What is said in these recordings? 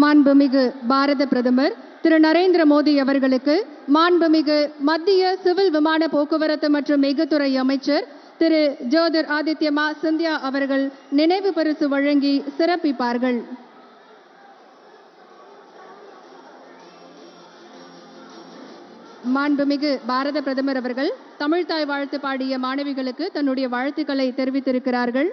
மாண்புமிகு பாரத பிரதமர் திரு நரேந்திர மோடி அவர்களுக்கு மாண்புமிகு மத்திய சிவில் விமான போக்குவரத்து மற்றும் எஃகுத்துறை அமைச்சர் திரு ஜோதிர் ஆதித்ய சிந்தியா அவர்கள் நினைவு பரிசு வழங்கி சிறப்பிப்பார்கள். மாண்புமிகு பாரத பிரதமர் அவர்கள் தமிழ்தாய் வாழ்த்து பாடிய மாணவிகளுக்கு தன்னுடைய வாழ்த்துக்களை தெரிவித்திருக்கிறார்கள்.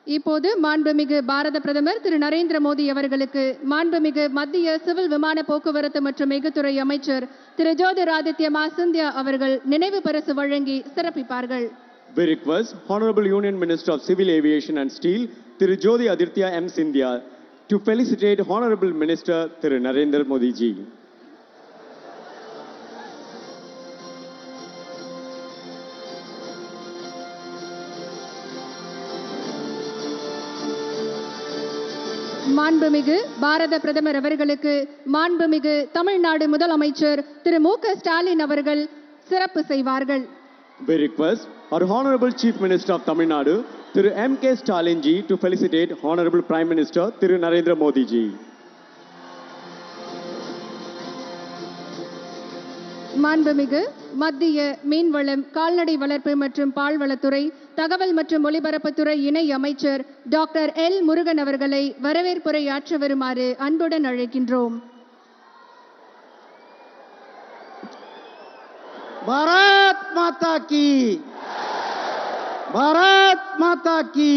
இப்போது மாண்புமிகு பாரத பிரதமர் திரு நரேந்திர மோடி அவர்களுக்கு மாண்புமிகு மத்திய சிவில் விமான போக்குவரத்து மற்றும் எஃகுத்துறை அமைச்சர் திரு ஜோதிர் ஆதித்ய சிந்தியா அவர்கள் நினைவு பரிசு வழங்கி சிறப்பிப்பார்கள். We request Honorable Union Minister of Civil Aviation and Steel Thiru Jothi Aditya Scindia to felicitate Honorable Minister Thiru Narendra Modi ji. மாண்புமிகு பாரத பிரதமர் அவர்களுக்கு மாண்புமிகு தமிழ்நாடு முதலமைச்சர் திரு மு.க.ஸ்டாலின் அவர்கள் சிறப்பு செய்வார்கள். We request our Honorable Chief Minister of Tamil Nadu Thiru M.K. Stalin ji to felicitate Honorable Prime Minister Thiru Narendra Modi ji. மாண்புமிகு மத்திய மீன்வளம் கால்நடை வளர்ப்பு மற்றும் பால்வளத்துறை தகவல் மற்றும் ஒலிபரப்புத்துறை இணை அமைச்சர் டாக்டர் எல் முருகன் அவர்களை வரவேற்புரையாற்ற வருமாறு அன்புடன் அழைக்கின்றோம். பாரத் மாதா கி, பாரத் மாதா கி,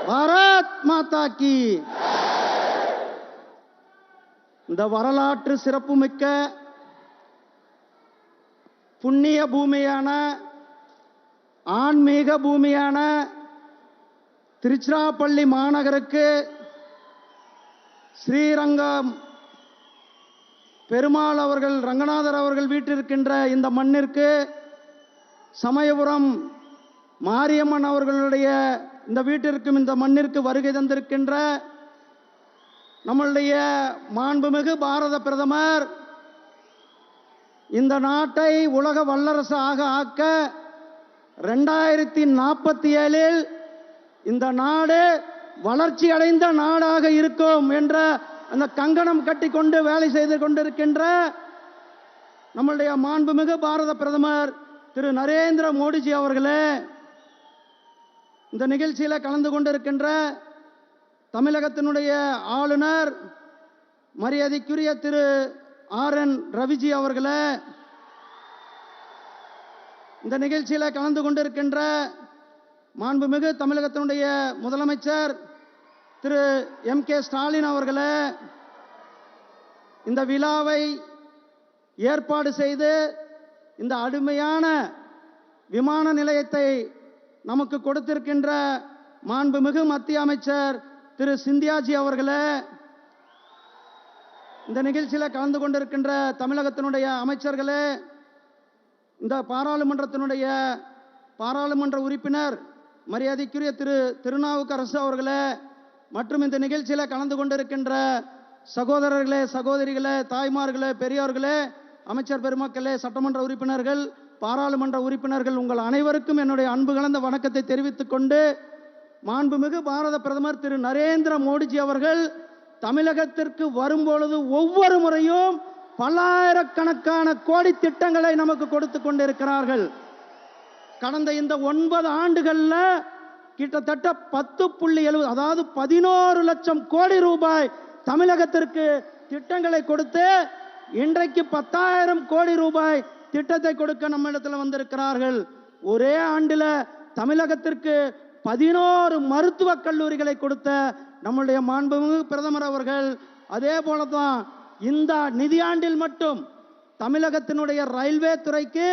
பாரத் மாதா கி. இந்த வரலாற்று சிறப்புமிக்க புண்ணிய பூமியான ஆன்மீக பூமியான திருச்சிராப்பள்ளி மாநகருக்கு ஸ்ரீரங்கம் பெருமாள் அவர்கள் ரங்கநாதர் அவர்கள் வீட்டிருக்கின்ற இந்த மண்ணிற்கு சமயபுரம் மாரியம்மன் அவர்களுடைய இந்த வீட்டிற்கும் இந்த மண்ணிற்கு வருகை தந்திருக்கின்ற நம்மளுடைய மாண்புமிகு பாரத பிரதமர் இந்த நாட்டை உலக வல்லரசு ஆக்க 2047 இந்த நாடு வளர்ச்சி அடைந்த நாடாக இருக்கும் என்ற அந்த கங்கணம் கட்டிக்கொண்டு வேலை செய்து கொண்டிருக்கின்ற நம்முடைய மாண்புமிகு பாரத பிரதமர் திரு நரேந்திர மோடிஜி அவர்களே, இந்த நிகழ்ச்சியில் கலந்து கொண்டிருக்கின்ற தமிழகத்தினுடைய ஆளுநர் மரியாதைக்குரிய திரு ஆர்.என். ரவிஜி அவர்களே, இந்த நிகழ்ச்சியில் கலந்து கொண்டிருக்கின்ற மாண்புமிகு தமிழகத்தினுடைய முதலமைச்சர் திரு M.K. ஸ்டாலின் அவர்களே, இந்த விழாவை ஏற்பாடு செய்து இந்த அருமையான விமான நிலையத்தை நமக்கு கொடுத்திருக்கின்ற மாண்புமிகு மத்திய அமைச்சர் திரு சிந்தியாஜி அவர்களே, இந்த நிகழ்ச்சியில் கலந்து கொண்டிருக்கின்ற தமிழகத்தினுடைய அமைச்சர்களே, இந்த பாராளுமன்றத்தினுடைய பாராளுமன்ற உறுப்பினர் மரியாதைக்குரிய திரு திருநாவுக்கரசு அவர்களே, மற்றும் இந்த நிகழ்ச்சியில் கலந்து கொண்டிருக்கின்ற சகோதரர்களே, சகோதரிகளே, தாய்மார்களே, பெரியோர்களே, அமைச்சர் பெருமக்களே, சட்டமன்ற உறுப்பினர்கள், பாராளுமன்ற உறுப்பினர்கள், உங்கள் அனைவருக்கும் என்னுடைய அன்பு கலந்த வணக்கத்தை தெரிவித்துக் கொண்டு, மாண்புமிகு பாரத பிரதமர் திரு நரேந்திர மோடிஜி அவர்கள் தமிழகத்திற்கு வரும்பொழுது ஒவ்வொரு முறையும் பல்லாயிரக்கணக்கான கோடி திட்டங்களை நமக்கு கொடுத்து கொண்டிருக்கிறார்கள். கடந்த இந்த 9 ஆண்டுகள்ல கிட்டத்தட்ட 10.7 அதாவது 11 லட்சம் கோடி ரூபாய் தமிழகத்திற்கு திட்டங்களை கொடுத்து இன்றைக்கு 10,000 கோடி ரூபாய் திட்டத்தை கொடுக்க நம்ம இடத்துல வந்திருக்கிறார்கள். ஒரே ஆண்டில் தமிழகத்திற்கு 11 மருத்துவக் கல்லூரிகளை கொடுத்த நம்முடைய மாண்புமிகு பிரதமர் அவர்கள், அதே போலதான் இந்த நிதியாண்டில் மட்டும் தமிழகத்தினுடைய ரயில்வே துறைக்கு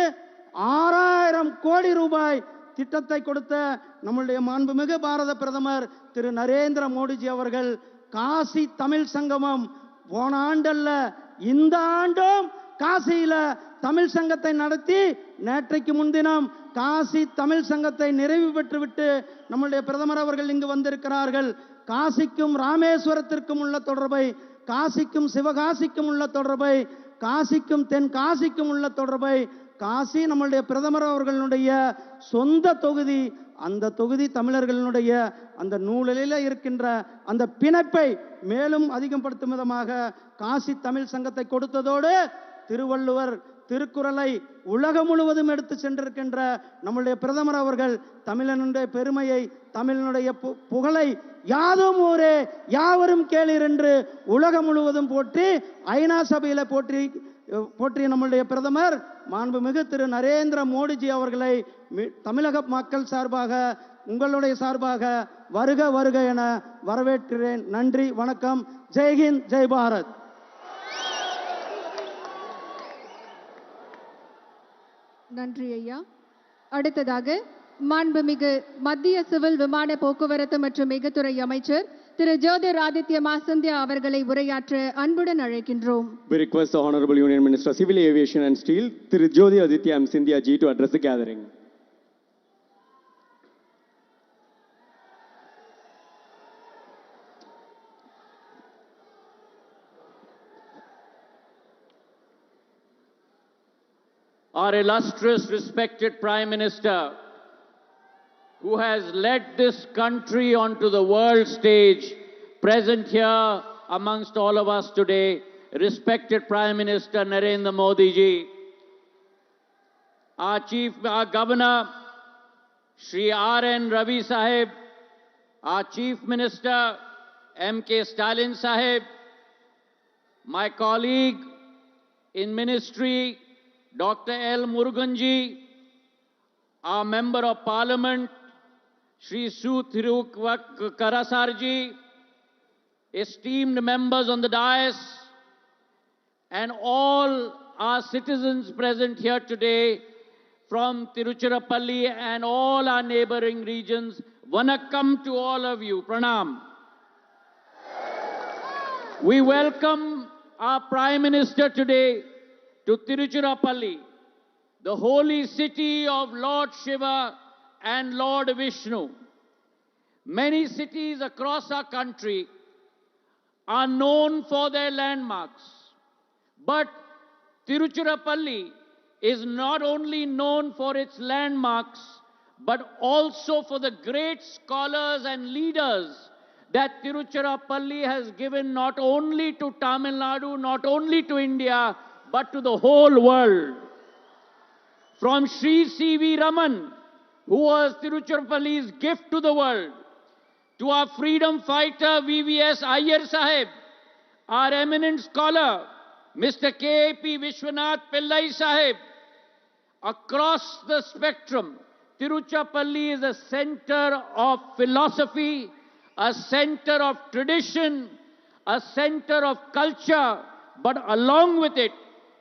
6,000 கோடி ரூபாய் திட்டத்தை கொடுத்த நம்முடைய மாண்புமிகு பாரத பிரதமர் திரு நரேந்திர மோடிஜி அவர்கள், காசி தமிழ் சங்கமம் போன ஆண்டல்ல இந்த ஆண்டும் காசியில தமிழ் சங்கத்தை நடத்தி நேற்றைக்கு முன்தினம் காசி தமிழ் சங்கத்தை நிறைவு பெற்றுவிட்டு நம்முடைய பிரதமர் அவர்கள் இங்கு வந்திருக்கிறார்கள். காசிக்கும் ராமேஸ்வரத்திற்கும் உள்ள தொடர்பை, காசிக்கும் சிவகாசிக்கும் உள்ள தொடர்பை, காசிக்கும் தென் காசிக்கும் உள்ள தொடர்பை, காசி நம்முடைய பிரதமர் அவர்களுடைய சொந்த தொகுதி, அந்த தொகுதி தமிழர்களுடைய அந்த நூலில் இருக்கின்ற அந்த பிணைப்பை மேலும் அதிகப்படுத்தும் விதமாக காசி தமிழ் சங்கத்தை கொடுத்ததோடு திருவள்ளுவர் திருக்குறளை உலகம் முழுவதும் எடுத்து சென்றிருக்கின்ற நம்முடைய பிரதமர் அவர்கள் தமிழனுடைய பெருமையை, தமிழனுடைய புகழை யாதும் ஊரே யாவரும் கேளீர் என்று உலகம் முழுவதும் போற்றி ஐநா சபையில போற்றிய நம்முடைய பிரதமர் மாண்புமிகு திரு நரேந்திர மோடிஜி அவர்களை தமிழக மக்கள் சார்பாக, உங்களுடைய சார்பாக வருக வருக என வரவேற்கிறேன். நன்றி, வணக்கம். ஜெய்ஹிந்த், ஜெய் பாரத். நன்றி ஐயா. அடுத்ததாக மாண்புமிகு மத்திய சிவில் விமான போக்குவரத்து மற்றும் மிகத்துறை அமைச்சர் திரு ஜோதிராதித்ய சிந்தியா அவர்களை உரையாற்ற அன்புடன் அழைக்கின்றோம். We request the Honorable Union Minister of Civil Aviation and Steel, Thiru Jyotiraditya M. Scindia ji, to address the gathering. Our illustrious, respected Prime Minister, who has led this country onto the world stage, present here amongst all of us today, respected Prime Minister Narendra Modi ji, our Governor, Shri R.N. Ravi Sahib, our Chief Minister, M.K. Stalin Sahib, my colleague in Ministry, Dr. L. Murugan ji, our Member of Parliament, Shri Su Thirukarasar ji, esteemed members on the dais, and all our citizens present here today from Tiruchirappalli and all our neighboring regions. Vanakkam to all of you. Pranam. We welcome our Prime Minister today to Tiruchirappalli, the holy city of Lord Shiva and Lord Vishnu. Many cities across our country are known for their landmarks, but Tiruchirappalli is not only known for its landmarks, but also for the great scholars and leaders that Tiruchirappalli has given not only to Tamil Nadu, not only to India, but to the whole world. From Sri C.V. Raman, who was Tiruchirappalli's gift to the world, to our freedom fighter V.V.S. Iyer Sahib, our eminent scholar, Mr. K.P. Vishwanath Pillai Sahib. Across the spectrum, Tiruchirappalli is a center of philosophy, a center of tradition, a center of culture, but along with it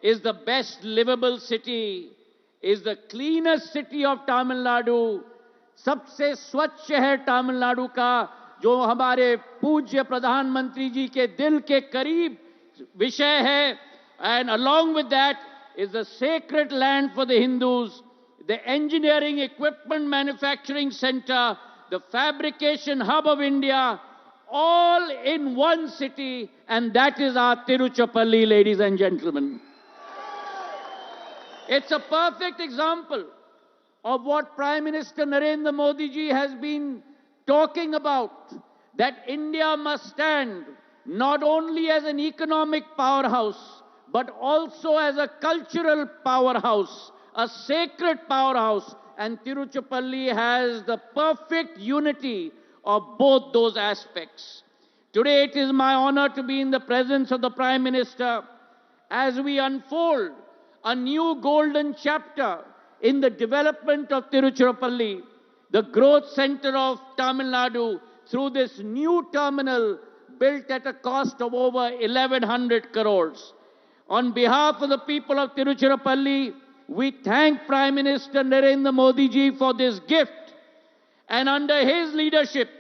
is the best livable city, is the cleanest city of Tamil Nadu, सबसे स्वच्छ शहर तमिलनाडु का, जो हमारे पूज्य प्रधानमंत्री जी के दिल के करीब विषय है. And along with that is the sacred land for the Hindus, the engineering equipment manufacturing center, the fabrication hub of India, all in one city, and that is our Tiruchirappalli, ladies and gentlemen. It's a perfect example of what Prime Minister Narendra Modi ji has been talking about, that India must stand not only as an economic powerhouse, but also as a cultural powerhouse, a sacred powerhouse, and Tiruchirappalli has the perfect unity of both those aspects. Today it is my honor to be in the presence of the Prime Minister as we unfold a new golden chapter in the development of Tiruchirappalli, the growth center of Tamil Nadu, through this new terminal built at a cost of over 1,100 crores. On behalf of the people of Tiruchirappalli, we thank Prime Minister Narendra Modi ji for this gift. And under his leadership,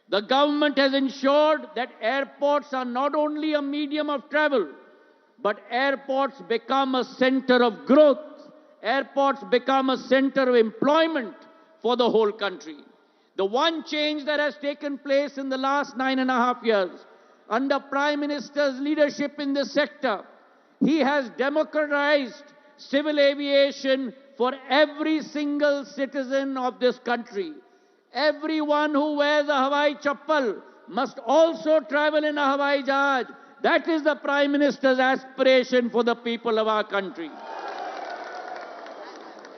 the government has ensured that airports are not only a medium of travel, but airports become a center of growth. Airports become a center of employment for the whole country. The one change that has taken place in the last 9.5 years, under Prime Minister's leadership in this sector, he has democratized civil aviation for every single citizen of this country. Everyone who wears a Hawai Chappal must also travel in a Hawai Jahaj. That is the Prime Minister's aspiration for the people of our country.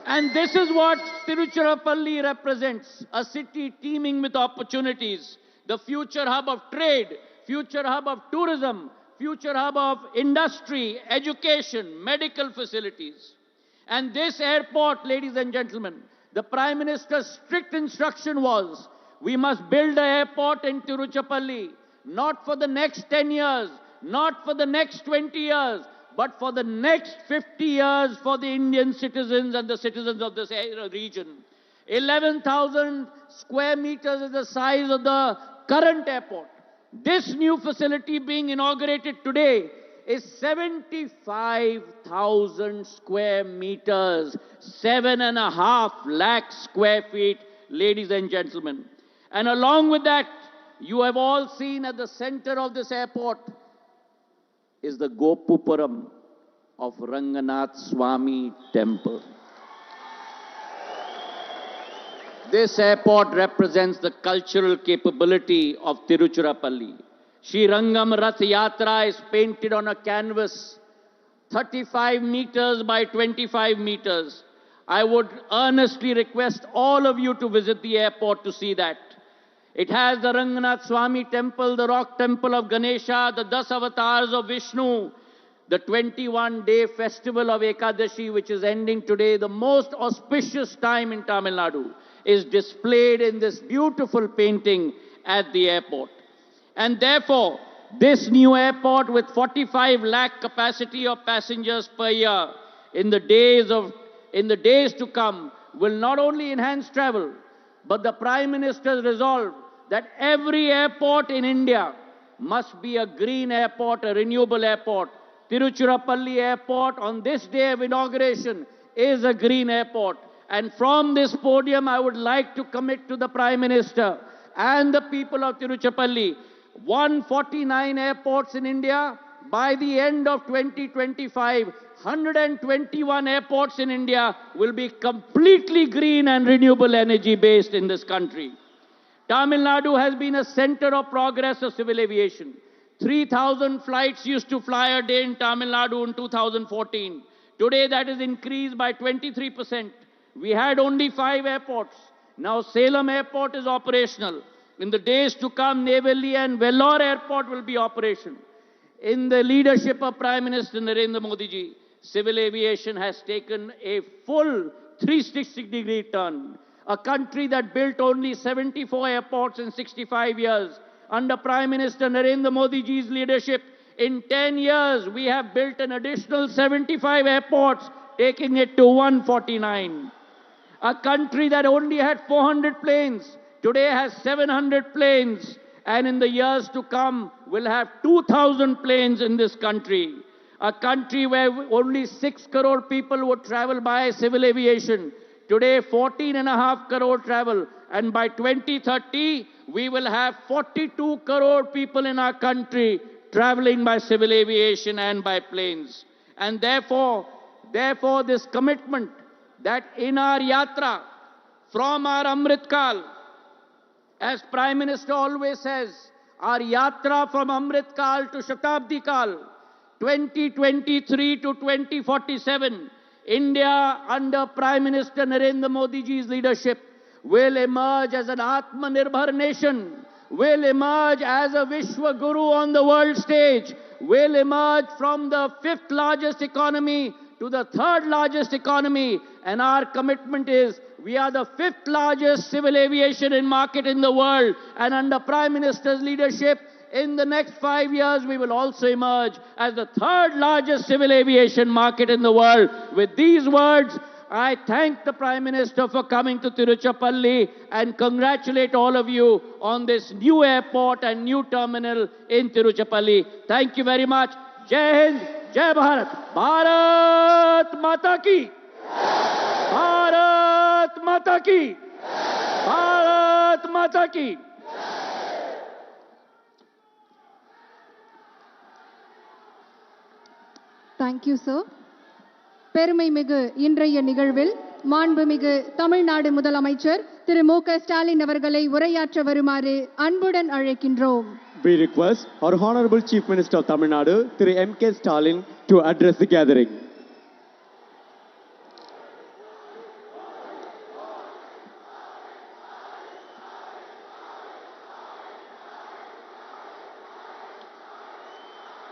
And this is what Tiruchirappalli represents, a city teeming with opportunities, the future hub of trade, future hub of tourism, future hub of industry, education, medical facilities. And this airport, ladies and gentlemen, the Prime Minister's strict instruction was, we must build an airport in Tiruchirappalli, not for the next 10 years, not for the next 20 years, but for the next 50 years for the Indian citizens and the citizens of this region. 11,000 square meters is the size of the current airport. This new facility being inaugurated today is 75,000 square meters, 7.5 lakh square feet, ladies and gentlemen. And along with that, you have all seen at the center of this airport is the Gopupuram of Ranganath Swami Temple. This airport represents the cultural capability of Tiruchirappalli. Sri Rangam Rath Yatra is painted on a canvas 35 meters by 25 meters. I would earnestly request all of you to visit the airport to see that. It has the Ranganath Swami Temple, the rock temple of Ganesha, the 10 avatars of Vishnu, the 21-day festival of Ekadashi, which is ending today, the most auspicious time in Tamil Nadu, is displayed in this beautiful painting at the airport. And therefore, this new airport with 45 lakh capacity of passengers per year in the days to come will not only enhance travel, but the Prime Minister's resolve that every airport in India must be a green airport, a renewable airport. Tiruchirappalli Airport on this day of inauguration is a green airport. And from this podium, I would like to commit to the Prime Minister and the people of Tiruchirappalli, 149 airports in India. By the end of 2025, 121 airports in India will be completely green and renewable energy based in this country. Tamil Nadu has been a center of progress of civil aviation. 3,000 flights used to fly a day in Tamil Nadu in 2014. Today that is increased by 23%. We had only 5 airports. Now Salem Airport is operational. In the days to come, Neyveli and Vellore Airport will be operational. In the leadership of Prime Minister Narendra Modi ji, civil aviation has taken a full 360-degree turn. A country that built only 74 airports in 65 years. Under Prime Minister Narendra Modi ji's leadership, in 10 years, we have built an additional 75 airports, taking it to 149. A country that only had 400 planes, today has 700 planes, and in the years to come will have 2,000 planes in this country. A country where only 6 crore people would travel by civil aviation. Today, 14.5 crore travel, and by 2030, we will have 42 crore people in our country traveling by civil aviation and by planes. And therefore, this commitment that in our yatra, from our Amrit Kal, as Prime Minister always says, our yatra from Amrit Kal to Shatabdi Kal, 2023 to 2047, India under Prime Minister Narendra Modi ji's leadership will emerge as an Atmanirbhar nation, will emerge as a Vishwa Guru on the world stage, will emerge from the 5th largest economy to the 3rd largest economy. And our commitment is, we are the 5th largest civil aviation market in the world. And under Prime Minister's leadership, in the next 5 years, we will also emerge as the 3rd largest civil aviation market in the world. With these words, I thank the Prime Minister for coming to Tiruchirappalli and congratulate all of you on this new airport and new terminal in Tiruchirappalli. Thank you very much. Jai Hind, Jai Bharat. Bharat Mata Ki. Bharat Mata Ki. Bharat Mata Ki. Thank you, sir. பெருமைமிகு இன்றைய நிகழ்வில் மாண்புமிகு தமிழ்நாடு முதலமைச்சர் திரு மு.க. ஸ்டாலின் அவர்களை உரையாற்ற வருமாறு அன்புடன் அழைக்கின்றோம். We request our Honorable Chief Minister of Tamil Nadu, Thiru M.K. Stalin, to address the gathering.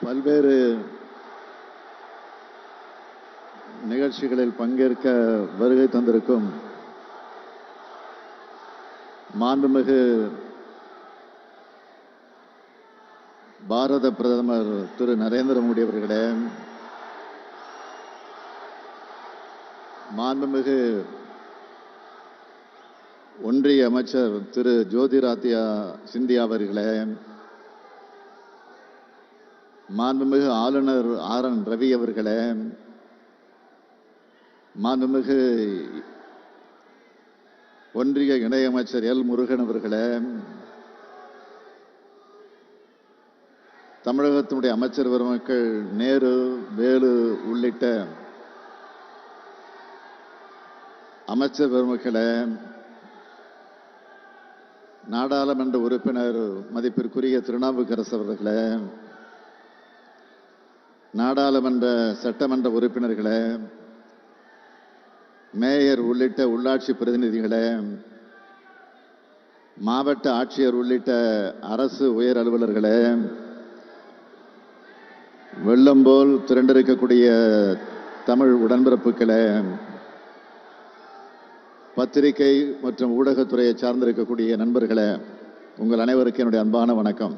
பல்வேறு நிகழ்ச்சிகளில் பங்கேற்க வருகை தந்திருக்கும் மாண்புமிகு பாரத பிரதமர் திரு நரேந்திர மோடி அவர்களே, மாண்புமிகு ஒன்றிய அமைச்சர் திரு ஜோதிராதித்யா சிந்தியா அவர்களே, மாண்புமிகு ஆளுநர் ஆர்.என். ரவி அவர்களே, மாண்புமிகு ஒன்றிய இணையமைச்சர் எல். முருகன் அவர்களே, தமிழகத்தினுடைய அமைச்சர் பெருமக்கள் நேரு, வேலு உள்ளிட்ட அமைச்சர் பெருமக்களே, நாடாளுமன்ற உறுப்பினர் மதிப்பிற்குரிய திருநாவுக்கரசு அவர்களே, நாடாளுமன்ற சட்டமன்ற உறுப்பினர்களே, மேயர் உள்ளிட்ட உள்ளாட்சி பிரதிநிதிகளே, மாவட்ட ஆட்சியர் உள்ளிட்ட அரசு உயர் அலுவலர்களே, வெள்ளம் போல் திரண்டிருக்கக்கூடிய தமிழ் உடன்பிறப்புகளே, பத்திரிகை மற்றும் ஊடகத்துறையை சார்ந்திருக்கக்கூடிய நண்பர்களே, உங்கள் அனைவருக்கும் என்னுடைய அன்பான வணக்கம்.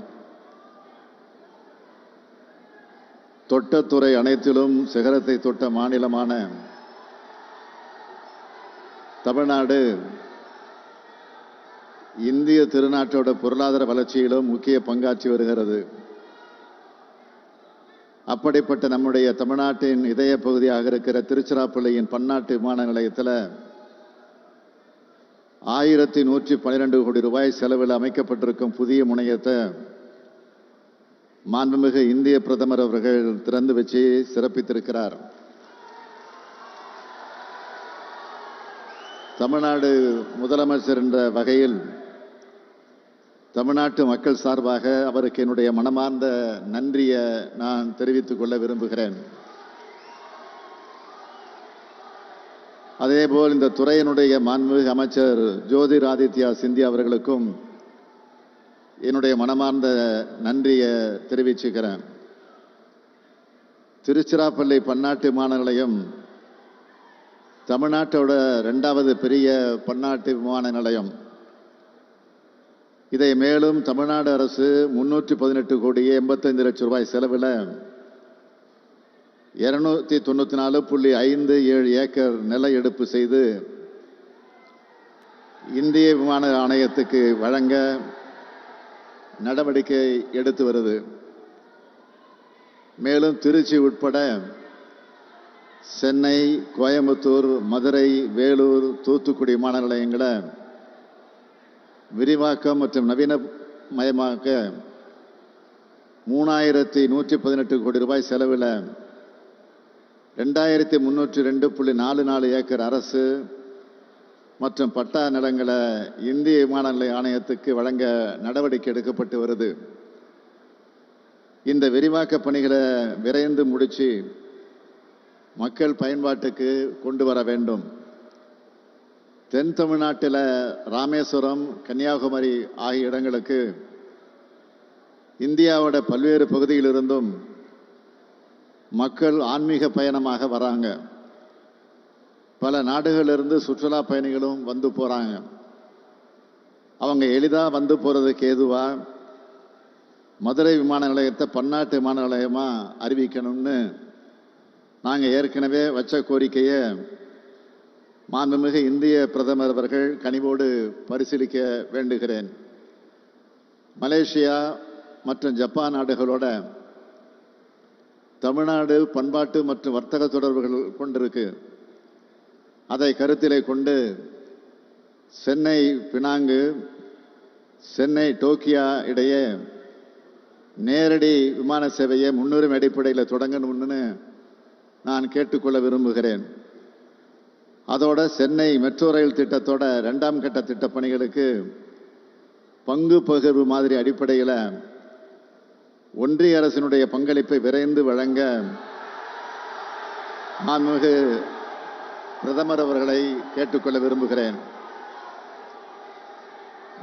தொட்ட துறை அனைத்திலும் சிகரத்தை தொட்ட மாநிலமான தமிழ்நாடு இந்திய திருநாட்டோட பொருளாதார வளர்ச்சியிலும் முக்கிய பங்காற்றி வருகிறது. அப்படிப்பட்ட நம்முடைய தமிழ்நாட்டின் இதய பகுதியாக இருக்கிற திருச்சிராப்பள்ளியின் பன்னாட்டு விமான நிலையத்தில் 1112 கோடி ரூபாய் செலவில் அமைக்கப்பட்டிருக்கும் புதிய முனையத்தை மாண்புமிகு இந்திய பிரதமர் அவர்கள் திறந்து வச்சு சிறப்பித்திருக்கிறார். தமிழ்நாடு முதலமைச்சர் என்ற வகையில் தமிழ்நாட்டு மக்கள் சார்பாக அவருக்கு என்னுடைய மனமார்ந்த நன்றியை நான் தெரிவித்துக் கொள்ள விரும்புகிறேன். அதேபோல் இந்த துறையினுடைய மாண்புமிகு அமைச்சர் ஜோதிராதித்யா சிந்தியா அவர்களுக்கும் என்னுடைய மனமார்ந்த நன்றியை தெரிவிச்சுக்கிறேன். திருச்சிராப்பள்ளி பன்னாட்டு விமான நிலையம் தமிழ்நாட்டோட 2வது பெரிய பன்னாட்டு விமான நிலையம். இதை மேலும் தமிழ்நாடு அரசு 318 கோடியே 85 லட்சம் ரூபாய் செலவில் 294.57 ஏக்கர் நில எடுப்பு செய்து இந்திய விமான ஆணையத்துக்கு வழங்க நடவடிக்கை எடுத்து வருது. மேலும் திருச்சி உட்பட சென்னை, கோயம்புத்தூர், மதுரை, வேலூர், தூத்துக்குடி விமான நிலையங்களை விரிவாக்கம் மற்றும் நவீனமயமாக்க 3118 கோடி ரூபாய் செலவில் 2302.44 ஏக்கர் அரசு மற்றும் பட்டா நிலங்களை இந்திய விமான நிலைய ஆணையத்துக்கு வழங்க நடவடிக்கை எடுக்கப்பட்டு வருது. இந்த விரிவாக்க பணிகளை விரைந்து முடிச்சு மக்கள் பயன்பாட்டுக்கு கொண்டு வர வேண்டும். தென் தமிழ்நாட்டில் ராமேஸ்வரம், கன்னியாகுமரி ஆகிய இடங்களுக்கு இந்தியாவோட பல்வேறு பகுதியிலிருந்தும் மக்கள் ஆன்மீக பயணமாக வராங்க. பல நாடுகளிலிருந்து சுற்றுலா பயணிகளும் வந்து போறாங்க. அவங்க எளிதாக வந்து போறதுக்கு ஏதுவா மதுரை விமான நிலையத்தை பன்னாட்டு விமான நிலையமா அறிவிக்கணும்னு நாங்கள் ஏற்கனவே வச்ச கோரிக்கையை மாண்புமிகு இந்திய பிரதமர் அவர்கள் கனிவோடு பரிசீலிக்க வேண்டுகிறேன். மலேசியா மற்றும் ஜப்பான் நாடுகளோட தமிழ்நாடு பண்பாட்டு மற்றும் வர்த்தக தொடர்புகள் கொண்டிருக்கு. அதை கருத்திலே கொண்டு சென்னை பினாங்கு, சென்னை டோக்கியா இடையே நேரடி விமான சேவையை முன்னுரிமை அடிப்படையில் தொடங்கணும்னு நான் கேட்டுக்கொள்ள விரும்புகிறேன். அதோட சென்னை மெட்ரோ ரயில் திட்டத்தோட 2ஆம் கட்ட திட்டப் பணிகளுக்கு பங்கு பகிர்வு மாதிரி அடிப்படையில் ஒன்றிய அரசினுடைய பங்களிப்பை விரைந்து வழங்க மாண்புமிகு பிரதமர் அவர்களை கேட்டுக்கொள்ள விரும்புகிறேன்.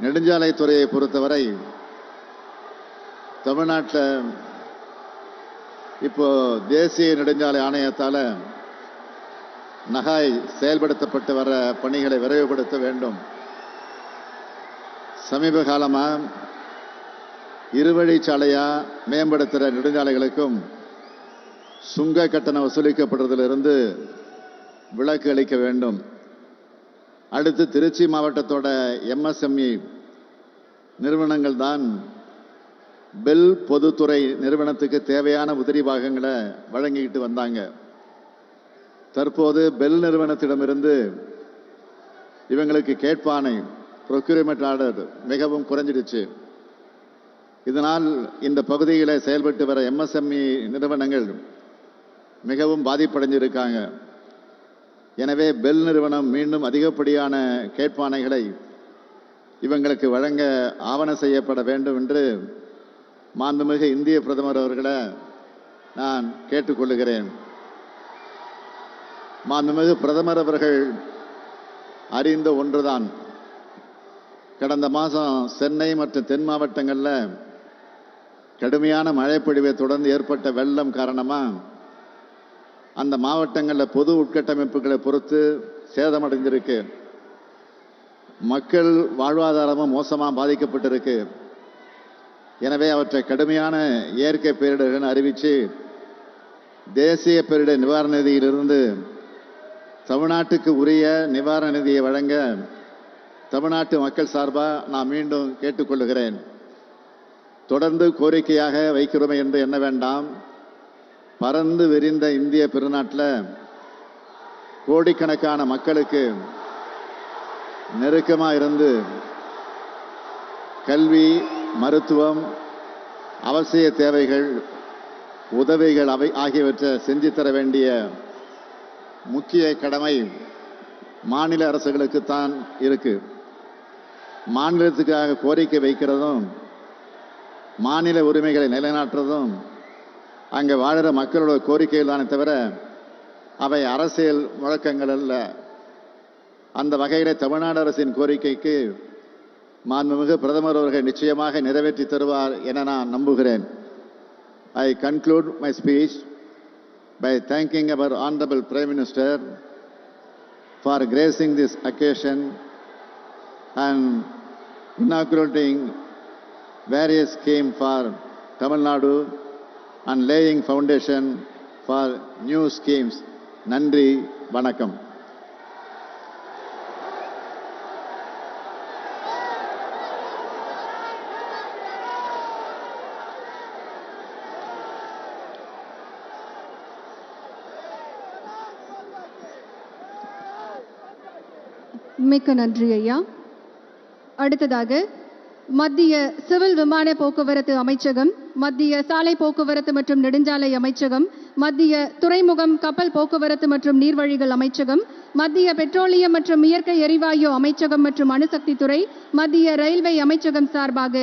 நெடுஞ்சாலைத்துறையை பொறுத்தவரை தமிழ்நாட்டில் இப்போ தேசிய நெடுஞ்சாலை ஆணையத்தால் நகாய் செயல்படுத்தப்பட்டு வர பணிகளை விரைவுபடுத்த வேண்டும். சமீப காலமாக இருவழிச்சாலையா மேம்படுத்துகிற நெடுஞ்சாலைகளுக்கும் சுங்க கட்டணம் வசூலிக்கப்படுறதிலிருந்து விலக்கு அளிக்க வேண்டும். அடுத்து திருச்சி மாவட்டத்தோட MSME நிறுவனங்கள் தான் பெல் பொதுத்துறை நிறுவனத்துக்கு தேவையான உதிரி பாகங்களை வழங்கிக்கிட்டு வந்தாங்க. தற்போது பெல் நிறுவனத்திடமிருந்து இவங்களுக்கு கேட்பானை ப்ரொக்யூர்மெண்ட் ஆர்டர் மிகவும் குறைஞ்சிடுச்சு. இதனால் இந்த பகுதியில் செயல்பட்டு வர MSME நிறுவனங்கள் மிகவும் பாதிப்படைஞ்சிருக்காங்க. எனவே பெல் நிறுவனம் மீண்டும் அதிகப்படியான கேட்பானைகளை இவங்களுக்கு வழங்க ஆவணம் செய்யப்பட வேண்டும் என்று மாண்புமிகு இந்திய பிரதமர் அவர்களை நான் கேட்டுக்கொள்கிறேன். மாண்புமிகு பிரதமர் அவர்கள் அறிந்த ஒன்றுதான், கடந்த மாதம் சென்னை மற்றும் தென் மாவட்டங்களில் கடுமையான மழைப்பொழிவை தொடர்ந்து ஏற்பட்ட வெள்ளம் காரணமாக அந்த மாவட்டங்களில் பொது உட்கட்டமைப்புகளை பொறுத்து சேதமடைந்திருக்கு. மக்கள் வாழ்வாதாரமும் மோசமாக பாதிக்கப்பட்டிருக்கு. எனவே அவற்றை கடுமையான இயற்கை பேரிடர்கள் அறிவித்து தேசிய பேரிடர் நிவாரண நிதியிலிருந்து தமிழ்நாட்டுக்கு உரிய நிவாரண நிதியை வழங்க தமிழ்நாட்டு மக்கள் சார்பாக நான் மீண்டும் கேட்டுக்கொள்கிறேன். தொடர்ந்து கோரிக்கையாக வைக்கிறோமே என்று எண்ண வேண்டாம். பறந்து விரிந்த இந்திய பெருநாட்டில் கோடிக்கணக்கான மக்களுக்கு நெருக்கமாக இருந்து கல்வி, மருத்துவம், அவசிய தேவைகள், உதவிகள் ஆகியவற்றை செஞ்சு தர வேண்டிய முக்கிய கடமை மாநில அரசுகளுக்குத்தான் இருக்கு. மாநிலத்துக்காக கோரிக்கை வைக்கிறதும் மாநில உரிமைகளை நிலைநாட்டுறதும் அங்கே வாழ்கிற மக்களோட கோரிக்கைகள் தானே தவிர அவை அரசியல் முழக்கங்கள் அல்ல. அந்த வகையில் தமிழ்நாடு அரசின் கோரிக்கைக்கு மாண்புமிகு பிரதமர் அவர்கள் நிச்சயமாக நிறைவேற்றி தருவார் என நான் நம்புகிறேன். I conclude my speech by thanking our Honorable Prime Minister for gracing this occasion and inaugurating various schemes for Tamil Nadu and laying foundation for new schemes. Nandri, Vanakkam. மிக்க நன்றி ஐயா. அடுத்ததாக மத்திய சிவில் விமான போக்குவரத்து அமைச்சகம், மத்திய சாலை போக்குவரத்து மற்றும் நெடுஞ்சாலை அமைச்சகம், மத்திய துறைமுகம் கப்பல் போக்குவரத்து மற்றும் நீர்வழிகள் அமைச்சகம், மத்திய பெட்ரோலியம் மற்றும் இயற்கை எரிவாயு அமைச்சகம் மற்றும் அணுசக்தி துறை, மத்திய ரயில்வே அமைச்சகம் சார்பாக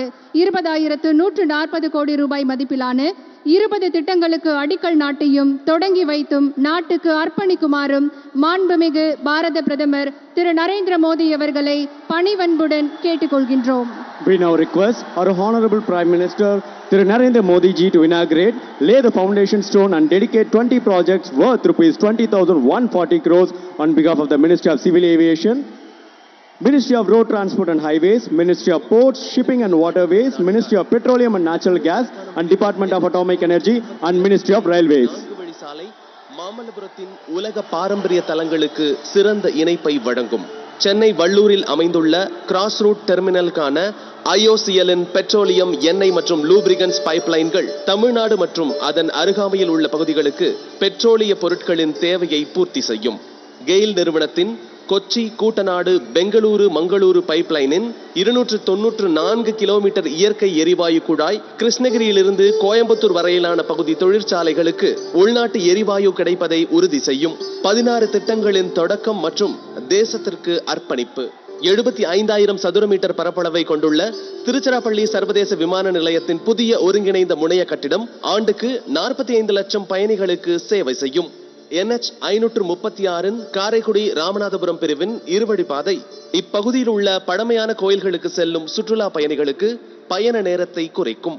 20,140 கோடி ரூபாய் மதிப்பிலான 20 திட்டங்களுக்கு அடிக்கல் நாட்டியும் தொடங்கி வைத்தும் நாட்டுக்கு அர்ப்பணிக்குமாறும் மாண்புமிகு பாரத பிரதமர் திரு நரேந்திர மோடி அவர்களை பணிவன்புடன் கேட்டுக்கொள்கின்றோம். We now request our Honorable Prime Minister Thiru Narendra Modi ji to inaugurate, lay the foundation stone and dedicate 20 projects worth rupees 20,140 crores on behalf of the Ministry of Civil Aviation, Ministry of Road Transport and Highways, Ministry of Ports, Shipping and Waterways, Ministry of Petroleum and Natural Gas and Department of Atomic Energy and Ministry of Railways. மாமல்லபுரத்தின் உலக பாரம்பரிய தலங்களுக்கு சிறந்த இணைப்பை வழங்கும். சென்னை வள்ளூரில் அமைந்துள்ள cross root டெர்மினலுக்கான IOCLன் petroleum, எண்ணெய் மற்றும் lubricants பைப்லைன்கள் Tamil Nadu மற்றும் அதன் அருகாமையில் உள்ள பகுதிகளுக்கு பெட்ரோலிய பொருட்களின் தேவையை பூர்த்தி செய்யும். கெயில் நிறுவனத்தின் கொச்சி கூட்டநாடு பெங்களூரு மங்களூரு பைப்லைனின் 294 கிலோமீட்டர் இயற்கை எரிவாயு குழாய், கிருஷ்ணகிரியிலிருந்து கோயம்புத்தூர் வரையிலான பகுதி தொழிற்சாலைகளுக்கு உள்நாட்டு எரிவாயு கிடைப்பதை உறுதி செய்யும் 16 திட்டங்களின் தொடக்கம் மற்றும் தேசத்திற்கு அர்ப்பணிப்பு. 75,000 சதுர மீட்டர் பரப்பளவை கொண்டுள்ள திருச்சிராப்பள்ளி சர்வதேச விமான நிலையத்தின் புதிய ஒருங்கிணைந்த முனைய கட்டிடம் ஆண்டுக்கு 45 லட்சம் பயணிகளுக்கு சேவை செய்யும். NH 536 காரைக்குடி ராமநாதபுரம் பிரிவின் இருவழிப்பாதை இப்பகுதியில் உள்ள பழமையான கோயில்களுக்கு செல்லும் சுற்றுலா பயணிகளுக்கு பயண நேரத்தை குறைக்கும்.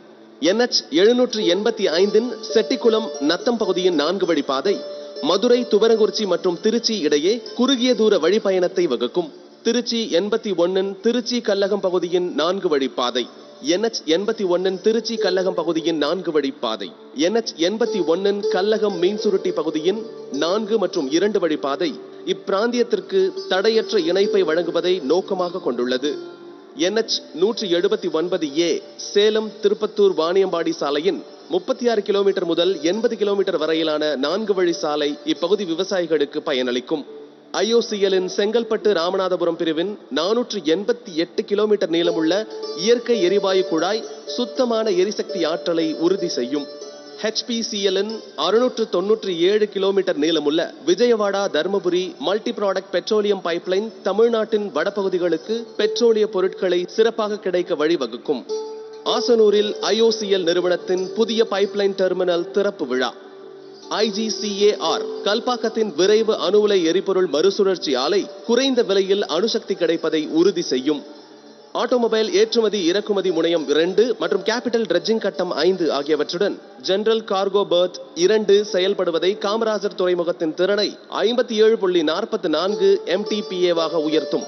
NH 785 செட்டிக்குளம் நத்தம் பகுதியின் 4 வழிப்பாதை மதுரை துவரங்குறிச்சி மற்றும் திருச்சி இடையே குறுகிய தூர வழிப்பயணத்தை வகுக்கும். திருச்சி 81 திருச்சி கல்லகம் பகுதியின் 4 வழிப்பாதை, NH 81 திருச்சி கல்லகம் பகுதியின் 4 வழிப்பாதை, NH 81 கல்லகம் மீன்சுருட்டி பகுதியின் 4 மற்றும் 2 வழிப்பாதை இப்பிராந்தியத்திற்கு தடையற்ற இணைப்பை வழங்குவதை நோக்கமாக கொண்டுள்ளது. NH 179A சேலம் திருப்பத்தூர் வாணியம்பாடி சாலையின் 36 கிலோமீட்டர் முதல் 80 கிலோமீட்டர் வரையிலான 4 வழி சாலை இப்பகுதி விவசாயிகளுக்கு பயனளிக்கும். IOCLன் செங்கல்பட்டு ராமநாதபுரம் பிரிவின் 488 கிலோமீட்டர் நீளமுள்ள இயற்கை எரிவாயு குழாய் சுத்தமான எரிசக்தி ஆற்றலை உறுதி செய்யும். HPCLன் 697 கிலோமீட்டர் நீளமுள்ள Vijayawada Dharmapuri multi product petroleum pipeline தமிழ்நாட்டின் வடபகுதிகளுக்கு பெட்ரோலிய பொருட்களை சிறப்பாக கிடைக்க வழிவகுக்கும். ஆசனூரில் IOCL நிறுவனத்தின் புதிய பைப்லைன் டெர்மினல் திறப்பு விழா. IGCAR கல்பாக்கத்தின் விரைவு அணு உலை எரிபொருள் மறுசுழற்சி ஆலை குறைந்த விலையில் அணுசக்தி கிடைப்பதை உறுதி செய்யும். ஆட்டோமொபைல் ஏற்றுமதி இறக்குமதி முனையம் 2 மற்றும் கேபிட்டல் ட்ரெட்ஜிங் கட்டம் 5 ஆகியவற்றுடன் ஜெனரல் கார்கோ பெர்த் 2 செயல்படுவதை காமராஜர் துறைமுகத்தின் திறனை 57.44 MTPA உயர்த்தும்.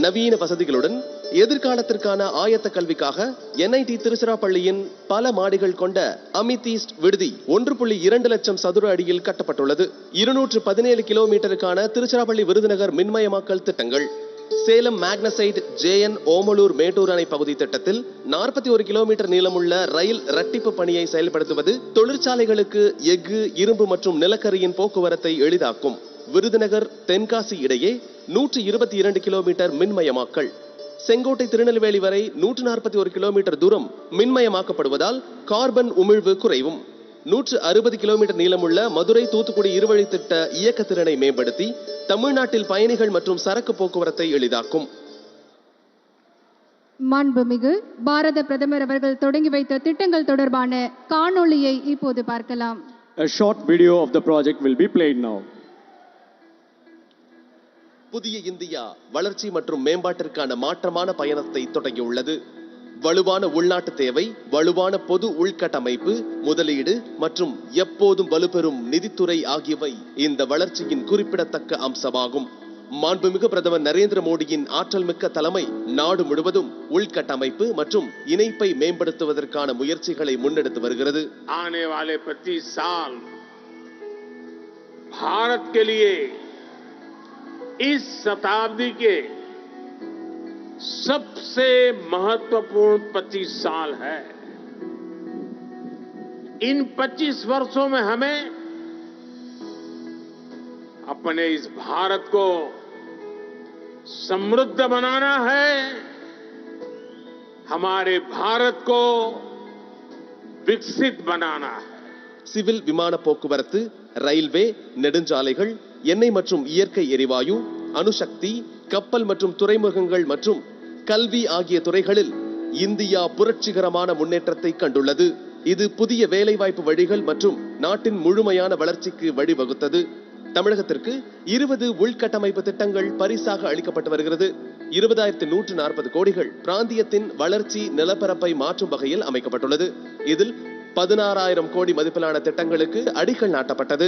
நவீன வசதிகளுடன் எதிர்காலத்திற்கான ஆயத்த கல்விக்காக NIT திருச்சிராப்பள்ளியின் பல மாடிகள் கொண்ட அமிதீஸ்ட் விடுதி 1.2 லட்சம் சதுர அடியில் கட்டப்பட்டுள்ளது. 217 கிலோமீட்டருக்கான திருச்சிராப்பள்ளி விருதுநகர் மின்மயமாக்கல் திட்டங்கள். சேலம் மேக்னசைட் JN ஓமலூர் மேட்டூர் அணை பகுதி திட்டத்தில் 41 கிலோமீட்டர் நீளமுள்ள ரயில் இரட்டிப்பு பணியை செயல்படுத்துவது தொழிற்சாலைகளுக்கு எஃகு, இரும்பு மற்றும் நிலக்கரியின் போக்குவரத்தை எளிதாக்கும். விருதுநகர் தென்காசி இடையே 122 கிலோமீட்டர் மின்மயமாக்கல். செங்கோட்டை திருநெல்வேலி வரை 141 கிலோமீட்டர் தூரம் மின்மயமாக்கப்படுவதால் கார்பன் உமிழ்வு குறைவும். 160 கிலோமீட்டர் நீளமுள்ள மதுரை தூத்துக்குடி இருவழி திட்ட இயக்க திறனை மேம்படுத்தி தமிழ்நாட்டில் பயணிகள் மற்றும் சரக்கு போக்குவரத்தை எளிதாக்கும். மாண்புமிகு பாரத பிரதமர் அவர்கள் தொடங்கி வைத்த திட்டங்கள் தொடர்பான காணொளியை இப்போது பார்க்கலாம். A short video of the project will be played now. புதிய இந்தியா வளர்ச்சி மற்றும் மேம்பாட்டிற்கான மாற்றமான பயணத்தை தொடங்கியுள்ளது. வலுவான உள்நாட்டு தேவை, வலுவான பொது உள்கட்டமைப்பு, முதலீடு மற்றும் எப்போதும் வலுப்பெறும் நிதித்துறை ஆகியவை இந்த வளர்ச்சியின் குறிப்பிடத்தக்க அம்சமாகும். மாண்புமிகு பிரதமர் நரேந்திர மோடியின் ஆற்றல் மிக்க தலைமை நாடு முழுவதும் உள்கட்டமைப்பு மற்றும் இணைப்பை மேம்படுத்துவதற்கான முயற்சிகளை முன்னெடுத்து வருகிறது. आने वाले 25 साल भारत के लिए इस शताब्दी के सबसे महत्वपूर्ण 25 साल है. इन 25 वर्षों में हमें अपने इस भारत को समृद्ध बनाना है, हमारे भारत को विकसित बनाना है. சிவில் விமான போக்குவரத்து, ரயில்வே, நெடுஞ்சாலைகள், எண்ணெய் மற்றும் இயற்கை எரிவாயு, அணுசக்தி, கப்பல் மற்றும் துறைமுகங்கள் மற்றும் கல்வி ஆகிய துறைகளில் இந்தியா புரட்சிகரமான முன்னேற்றத்தை கண்டுள்ளது. இது புதிய வேலைவாய்ப்பு வழிகள் மற்றும் நாட்டின் முழுமையான வளர்ச்சிக்கு வழிவகுத்தது. தமிழகத்திற்கு 20 உள்கட்டமைப்பு திட்டங்கள் பரிசாக அளிக்கப்பட்டு வருகிறது. 20,140 கோடிகள் பிராந்தியத்தின் வளர்ச்சி நிலப்பரப்பை மாற்றும் வகையில் அமைக்கப்பட்டுள்ளது. இதில் 16,000 கோடி மதிப்பிலான திட்டங்களுக்கு அடிக்கல் நாட்டப்பட்டது.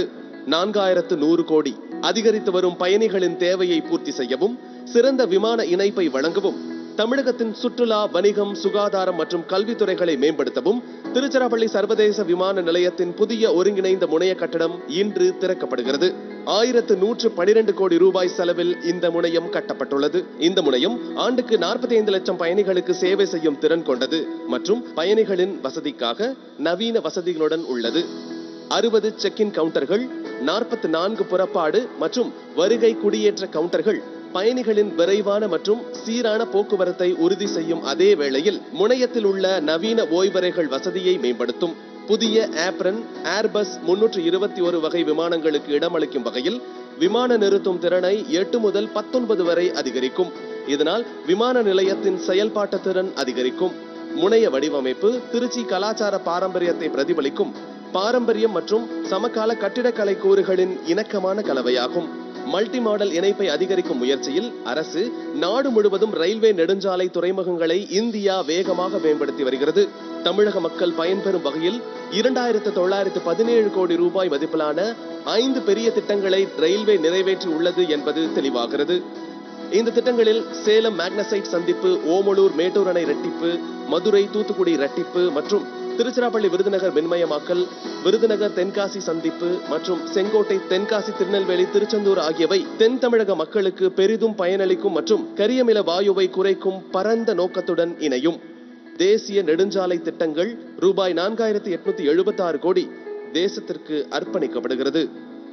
4,100 கோடி அதிகரித்து வரும் பயணிகளின் தேவையை பூர்த்தி செய்யவும், சிறந்த விமான இணைப்பை வழங்கவும், தமிழகத்தின் சுற்றுலா, வணிகம், சுகாதாரம் மற்றும் கல்வித்துறைகளை மேம்படுத்தவும் திருச்சிராப்பள்ளி சர்வதேச விமான நிலையத்தின் புதிய ஒருங்கிணைந்த முனைய கட்டடம் இன்று திறக்கப்படுகிறது. 1,112 கோடி ரூபாய் செலவில் இந்த முனையம் கட்டப்பட்டுள்ளது. இந்த முனையம் ஆண்டுக்கு 45 லட்சம் பயணிகளுக்கு சேவை செய்யும் திறன் கொண்டது மற்றும் பயணிகளின் வசதிக்காக நவீன வசதிகளுடன் உள்ளது. 60 செக் இன் கவுண்டர்கள், 44 புறப்பாடு மற்றும் வருகை குடியேற்ற கவுண்டர்கள், பயணிகளின் விரைவான மற்றும் சீரான போக்குவரத்தை உறுதி செய்யும் அதே வேளையில் முனையத்தில் உள்ள நவீன ஓய்வறைகள் வசதியை மேம்படுத்தும். புதிய ஆப்ரன் ஏர்பஸ் 321 வகை விமானங்களுக்கு இடமளிக்கும் வகையில் விமான நிறுத்தும் திறனை 8 முதல் 19 வரை அதிகரிக்கும். இதனால் விமான நிலையத்தின் செயல்பாட்டு திறன் அதிகரிக்கும். முனைய வடிவமைப்பு திருச்சி கலாச்சார பாரம்பரியத்தை பிரதிபலிக்கும் பாரம்பரியம் மற்றும் சமகால கட்டிடக்கலை கூறுகளின் இணக்கமான கலவையாகும். மல்டி மாடல் இணைப்பை அதிகரிக்கும் முயற்சியில் அரசு நாடு முழுவதும் ரயில்வே நெடுஞ்சாலை துறைமுகங்களை இந்தியா வேகமாக மேம்படுத்தி வருகிறது. தமிழக மக்கள் பயன்பெறும் வகையில் 2917 கோடி ரூபாய் மதிப்பிலான 5 பெரிய திட்டங்களை ரயில்வே நிறைவேற்றி உள்ளது என்பது தெளிவாகிறது. இந்த திட்டங்களில் சேலம் மேக்னசைட் சந்திப்பு, ஓமலூர் மேட்டூர் அணை இரட்டிப்பு, மதுரை தூத்துக்குடி இரட்டிப்பு மற்றும் திருச்சிராப்பள்ளி விருதுநகர் மின்மயமாக்கல், விருதுநகர் தென்காசி சந்திப்பு மற்றும் செங்கோட்டை தென்காசி திருநெல்வேலி திருச்செந்தூர் ஆகியவை தென் தமிழக மக்களுக்கு பெரிதும் பயனளிக்கும் மற்றும் கரியமில வாயுவை குறைக்கும் பரந்த நோக்கத்துடன் இணையும். தேசிய நெடுஞ்சாலை திட்டங்கள் ரூபாய் 4876 கோடி தேசத்திற்கு அர்ப்பணிக்கப்படுகிறது.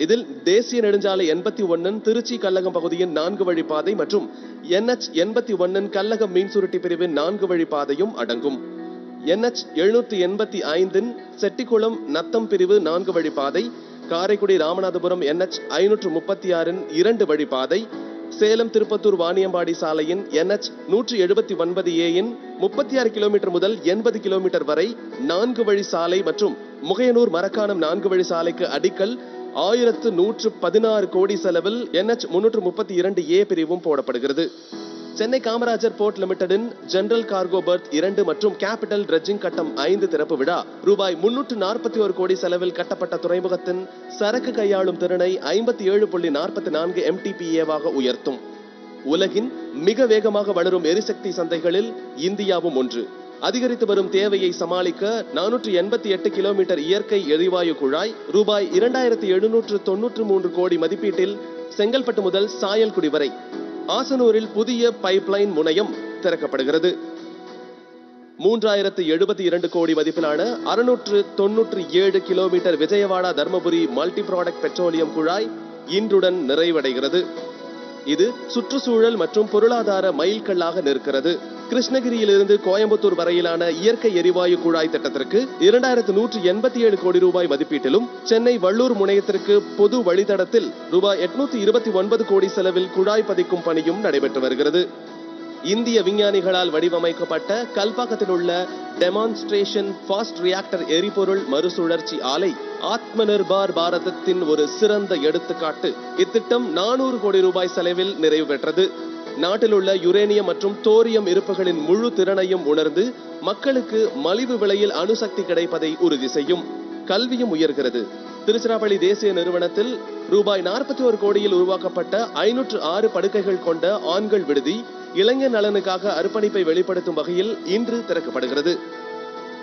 இதில் தேசிய நெடுஞ்சாலை 81 திருச்சி கல்லகம் பகுதியின் 4 வழிப்பாதை மற்றும் NH 81 கல்லகம் மீன்சுருட்டி பிரிவின் 4 வழிப்பாதையும் அடங்கும். NH 785 செட்டிக்குளம் நத்தம் பிரிவு 4 வழிப்பாதை, காரைக்குடி ராமநாதபுரம் NH 536 2 வழிப்பாதை, சேலம் திருப்பத்தூர் வாணியம்பாடி சாலையின் NH 179A 36 கிலோமீட்டர் முதல் 80 கிலோமீட்டர் வரை 4 வழி சாலை மற்றும் முகையனூர் மரக்காணம் 4 வழி சாலைக்கு அடிக்கல் 1116 கோடி செலவில் NH 332A பிரிவும் போடப்படுகிறது. சென்னை காமராஜர் போர்ட் லிமிடெடின் ஜெனரல் கார்கோ பர்த் 2 மற்றும் கேபிட்டல் டிரெட்ஜிங் கட்டம் 5 திறப்பு விழா ரூபாய் 341 கோடி செலவில் கட்டப்பட்ட துறைமுகத்தின் சரக்கு கையாளும் திறனை 57.44 MTPA-வாக உயர்த்தும். உலகின் மிக வேகமாக வளரும் எரிசக்தி சந்தைகளில் இந்தியாவும் ஒன்று. அதிகரித்து வரும் தேவையை சமாளிக்க 488 கிலோமீட்டர் இயற்கை எரிவாயு குழாய் ரூபாய் 2793 கோடி மதிப்பீட்டில் செங்கல்பட்டு முதல் சாயல்குடி வரை ஆசனூரில் புதிய பைப்லைன் முனையம் திறக்கப்படுகிறது. 3072 கோடி மதிப்பிலான 697 kilometre Vijayawada Dharmapuri multi product petroleum குழாய் இன்றுடன் நிறைவடைகிறது. இது சுற்றுச்சூழல் மற்றும் பொருளாதார மைல்கல்லாக நிற்கிறது. கிருஷ்ணகிரியிலிருந்து கோயம்புத்தூர் வரையிலான இயற்கை எரிவாயு குழாய் திட்டத்திற்கு 2187 கோடி ரூபாய் மதிப்பீட்டிலும், சென்னை வள்ளூர் முனையத்திற்கு பொது வழித்தடத்தில் ரூபாய் 829 கோடி செலவில் குழாய் பதிக்கும் பணியும் நடைபெற்று வருகிறது. இந்திய விஞ்ஞானிகளால் வடிவமைக்கப்பட்ட கல்பாக்கத்தில் உள்ள டெமான்ஸ்ட்ரேஷன் ஃபாஸ்ட் ரியாக்டர் எரிபொருள் மறுசுழற்சி ஆலை ஆத்ம நிர்பார் பாரதத்தின் ஒரு சிறந்த எடுத்துக்காட்டு. இத்திட்டம் 400 கோடி ரூபாய் செலவில் நிறைவு பெற்றது. நாட்டில் உள்ள யுரேனியம் மற்றும் தோரியம் இருப்புகளின் முழு திறனையும் உணர்ந்து மக்களுக்கு மலிவு விலையில் அணுசக்தி கிடைப்பதை உறுதி செய்யும். கல்வியும் உயர்கிறது. திருச்சிராப்பள்ளி தேசிய நிறுவனத்தில் ரூபாய் 41 கோடியில் உருவாக்கப்பட்ட 506 படுக்கைகள் கொண்ட ஆண்கள் விடுதி இளைஞர் நலனுக்காக அர்ப்பணிப்பை வெளிப்படுத்தும் வகையில் இன்று திறக்கப்படுகிறது.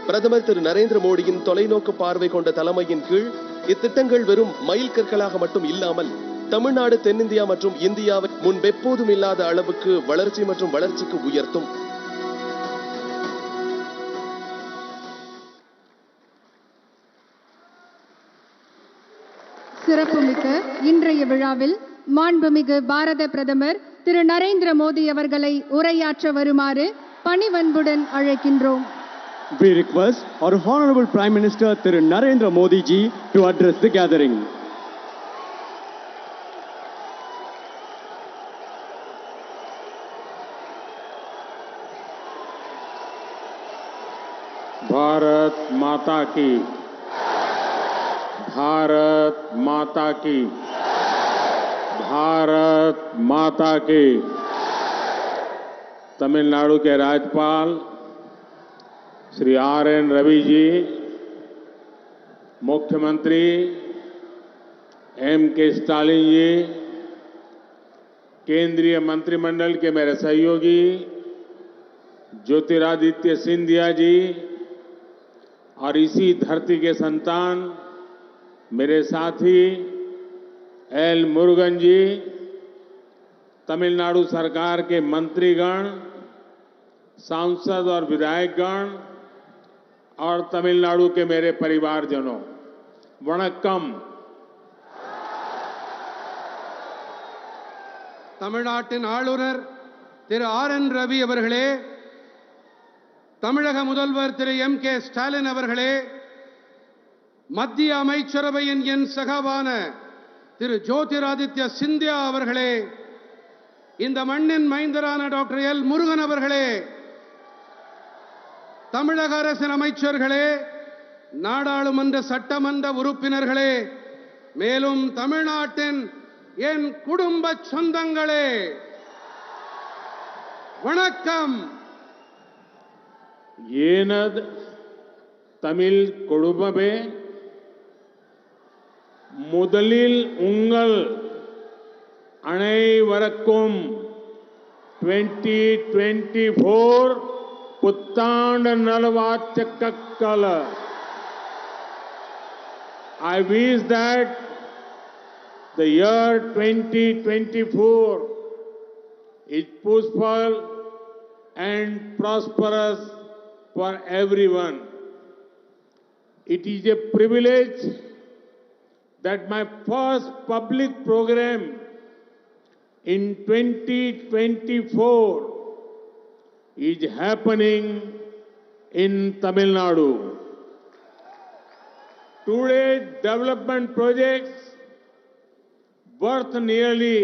பிரதமர் திரு நரேந்திர மோடியின் தொலைநோக்கு பார்வை கொண்ட தலைமையின் கீழ் இத்திட்டங்கள் வெறும் மைல் கற்களாக மட்டும் இல்லாமல் தமிழ்நாடு, தென்னிந்தியா மற்றும் இந்தியாவை முன்பெப்போதும் இல்லாத அளவுக்கு வளர்ச்சி மற்றும் வளர்ச்சிக்கு உயர்த்தும். சிறப்புமிக்க இன்றைய விழாவில் மாண்புமிகு பாரத பிரதமர் திரு நரேந்திர மோடி அவர்களை உரையாற்ற வருமாறு பணிவன்புடன் அழைக்கின்றோம். We request our Honorable Prime Minister Thiru Narendra Modi ji to address the gathering. Bharat माता की, भारत माता की, भारत माता की। तमिलनाडु के राज्यपाल श्री RN रवि जी, मुख्यमंत्री MK स्टालिन जी, केंद्रीय मंत्रिमंडल के मेरे सहयोगी ज्योतिरादित्य सिंधिया जी और इसी धरती के संतान मेरे साथी L मुरुगन जी, तमिलनाडु सरकार के मंत्रीगण, सांसद और विधायकगण और तमिलनाडु के मेरे परिवारजनों, वणक्कम। தமிழ்நாட்டின் ஆளுநர் திரு RN ரவி அவர்களே, தமிழக முதல்வர் திரு MK ஸ்டாலின் அவர்களே, மத்திய அமைச்சரவையின் என் சகாவான திரு ஜோதிராதித்ய சிந்தியா அவர்களே, இந்த மண்ணின் மைந்தரான டாக்டர் L முருகன் அவர்களே, தமிழக அரசின் அமைச்சர்களே, நாடாளுமன்ற சட்டமன்ற உறுப்பினர்களே, மேலும் தமிழ்நாட்டின் என் குடும்ப சொந்தங்களே, வணக்கம். எனது தமிழ் குடும்பமே, முதலில் உங்கள் அனைவருக்கும் 2024 புத்தாண்டு நல்வாழ்த்துக்கள். I wish that the year 2024 is peaceful and prosperous for everyone. It is a privilege that my first public program in 2024 is happening in Tamil Nadu. Today, development projects worth nearly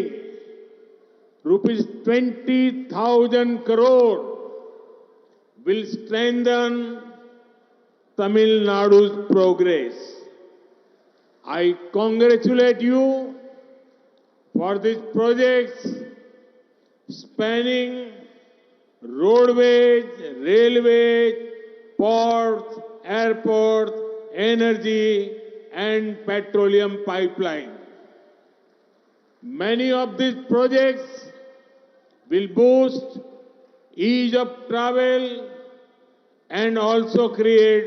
rupees 20,000 crore will strengthen Tamil Nadu's progress. I congratulate you for these projects spanning roadways, railways, ports, airports, energy and petroleum pipeline. Many of these projects will boost ease of travel and also create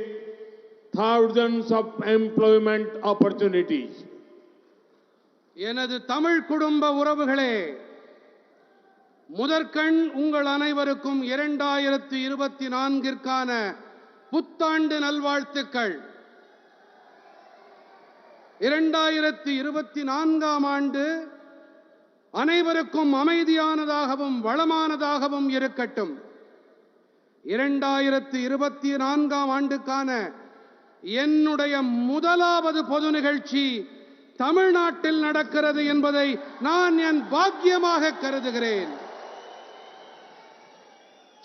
thousands of employment opportunities. எனது தமிழ் குடும்ப உறவுகளே, முதற்கண் உங்கள் அனைவருக்கும் 2024ற்கான புத்தாண்டு நல்வாழ்த்துக்கள். 2024ஆம் ஆண்டு அனைவருக்கும் அமைதியானதாகவும் வளமானதாகவும் இருக்கட்டும். 2024ஆம் ஆண்டுக்கான என்னுடைய முதலாவது பொது நிகழ்ச்சி தமிழ்நாட்டில் நடக்கிறது என்பதை நான் என் பாக்கியமாக கருதுகிறேன்.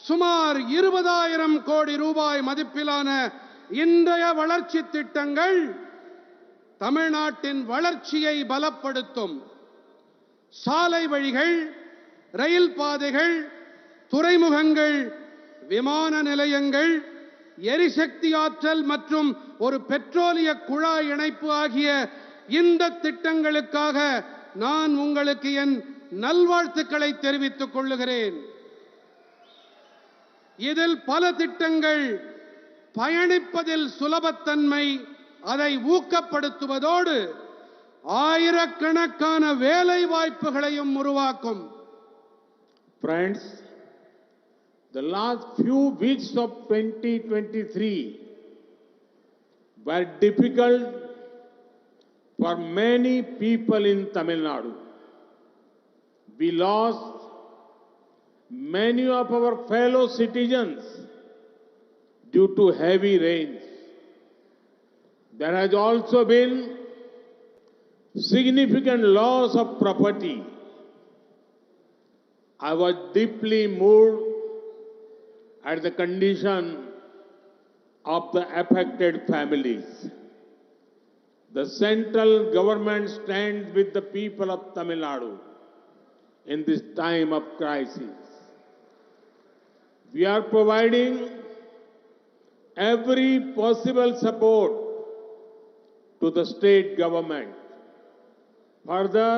சுமார் 20,000 கோடி ரூபாய் மதிப்பிலான இன்றைய வளர்ச்சி திட்டங்கள் தமிழ்நாட்டின் வளர்ச்சியை பலப்படுத்தும். சாலை வழிகள், ரயில் பாதைகள், துறைமுகங்கள், விமான நிலையங்கள், எரிசக்தி ஆற்றல் மற்றும் ஒரு பெட்ரோலிய குழாய் இணைப்பு ஆகிய இந்த திட்டங்களுக்காக நான் உங்களுக்கு என் நல்வாழ்த்துக்களை தெரிவித்துக் கொள்ளுகிறேன். இதில் பல திட்டங்கள் பயணிப்பதில் சுலபத்தன்மை, அதை ஊக்கப்படுத்துவதோடு ஆயிரக்கணக்கான வேலை வாய்ப்புகளையும் உருவாக்கும். Friends, the last few weeks of 2023 were difficult for many people in Tamil Nadu. We lost many of our fellow citizens due to heavy rains. There has also been significant loss of property. I was deeply moved at the condition of the affected families. The central government stands with the people of Tamil Nadu in this time of crisis. We are providing every possible support to the state government. Further,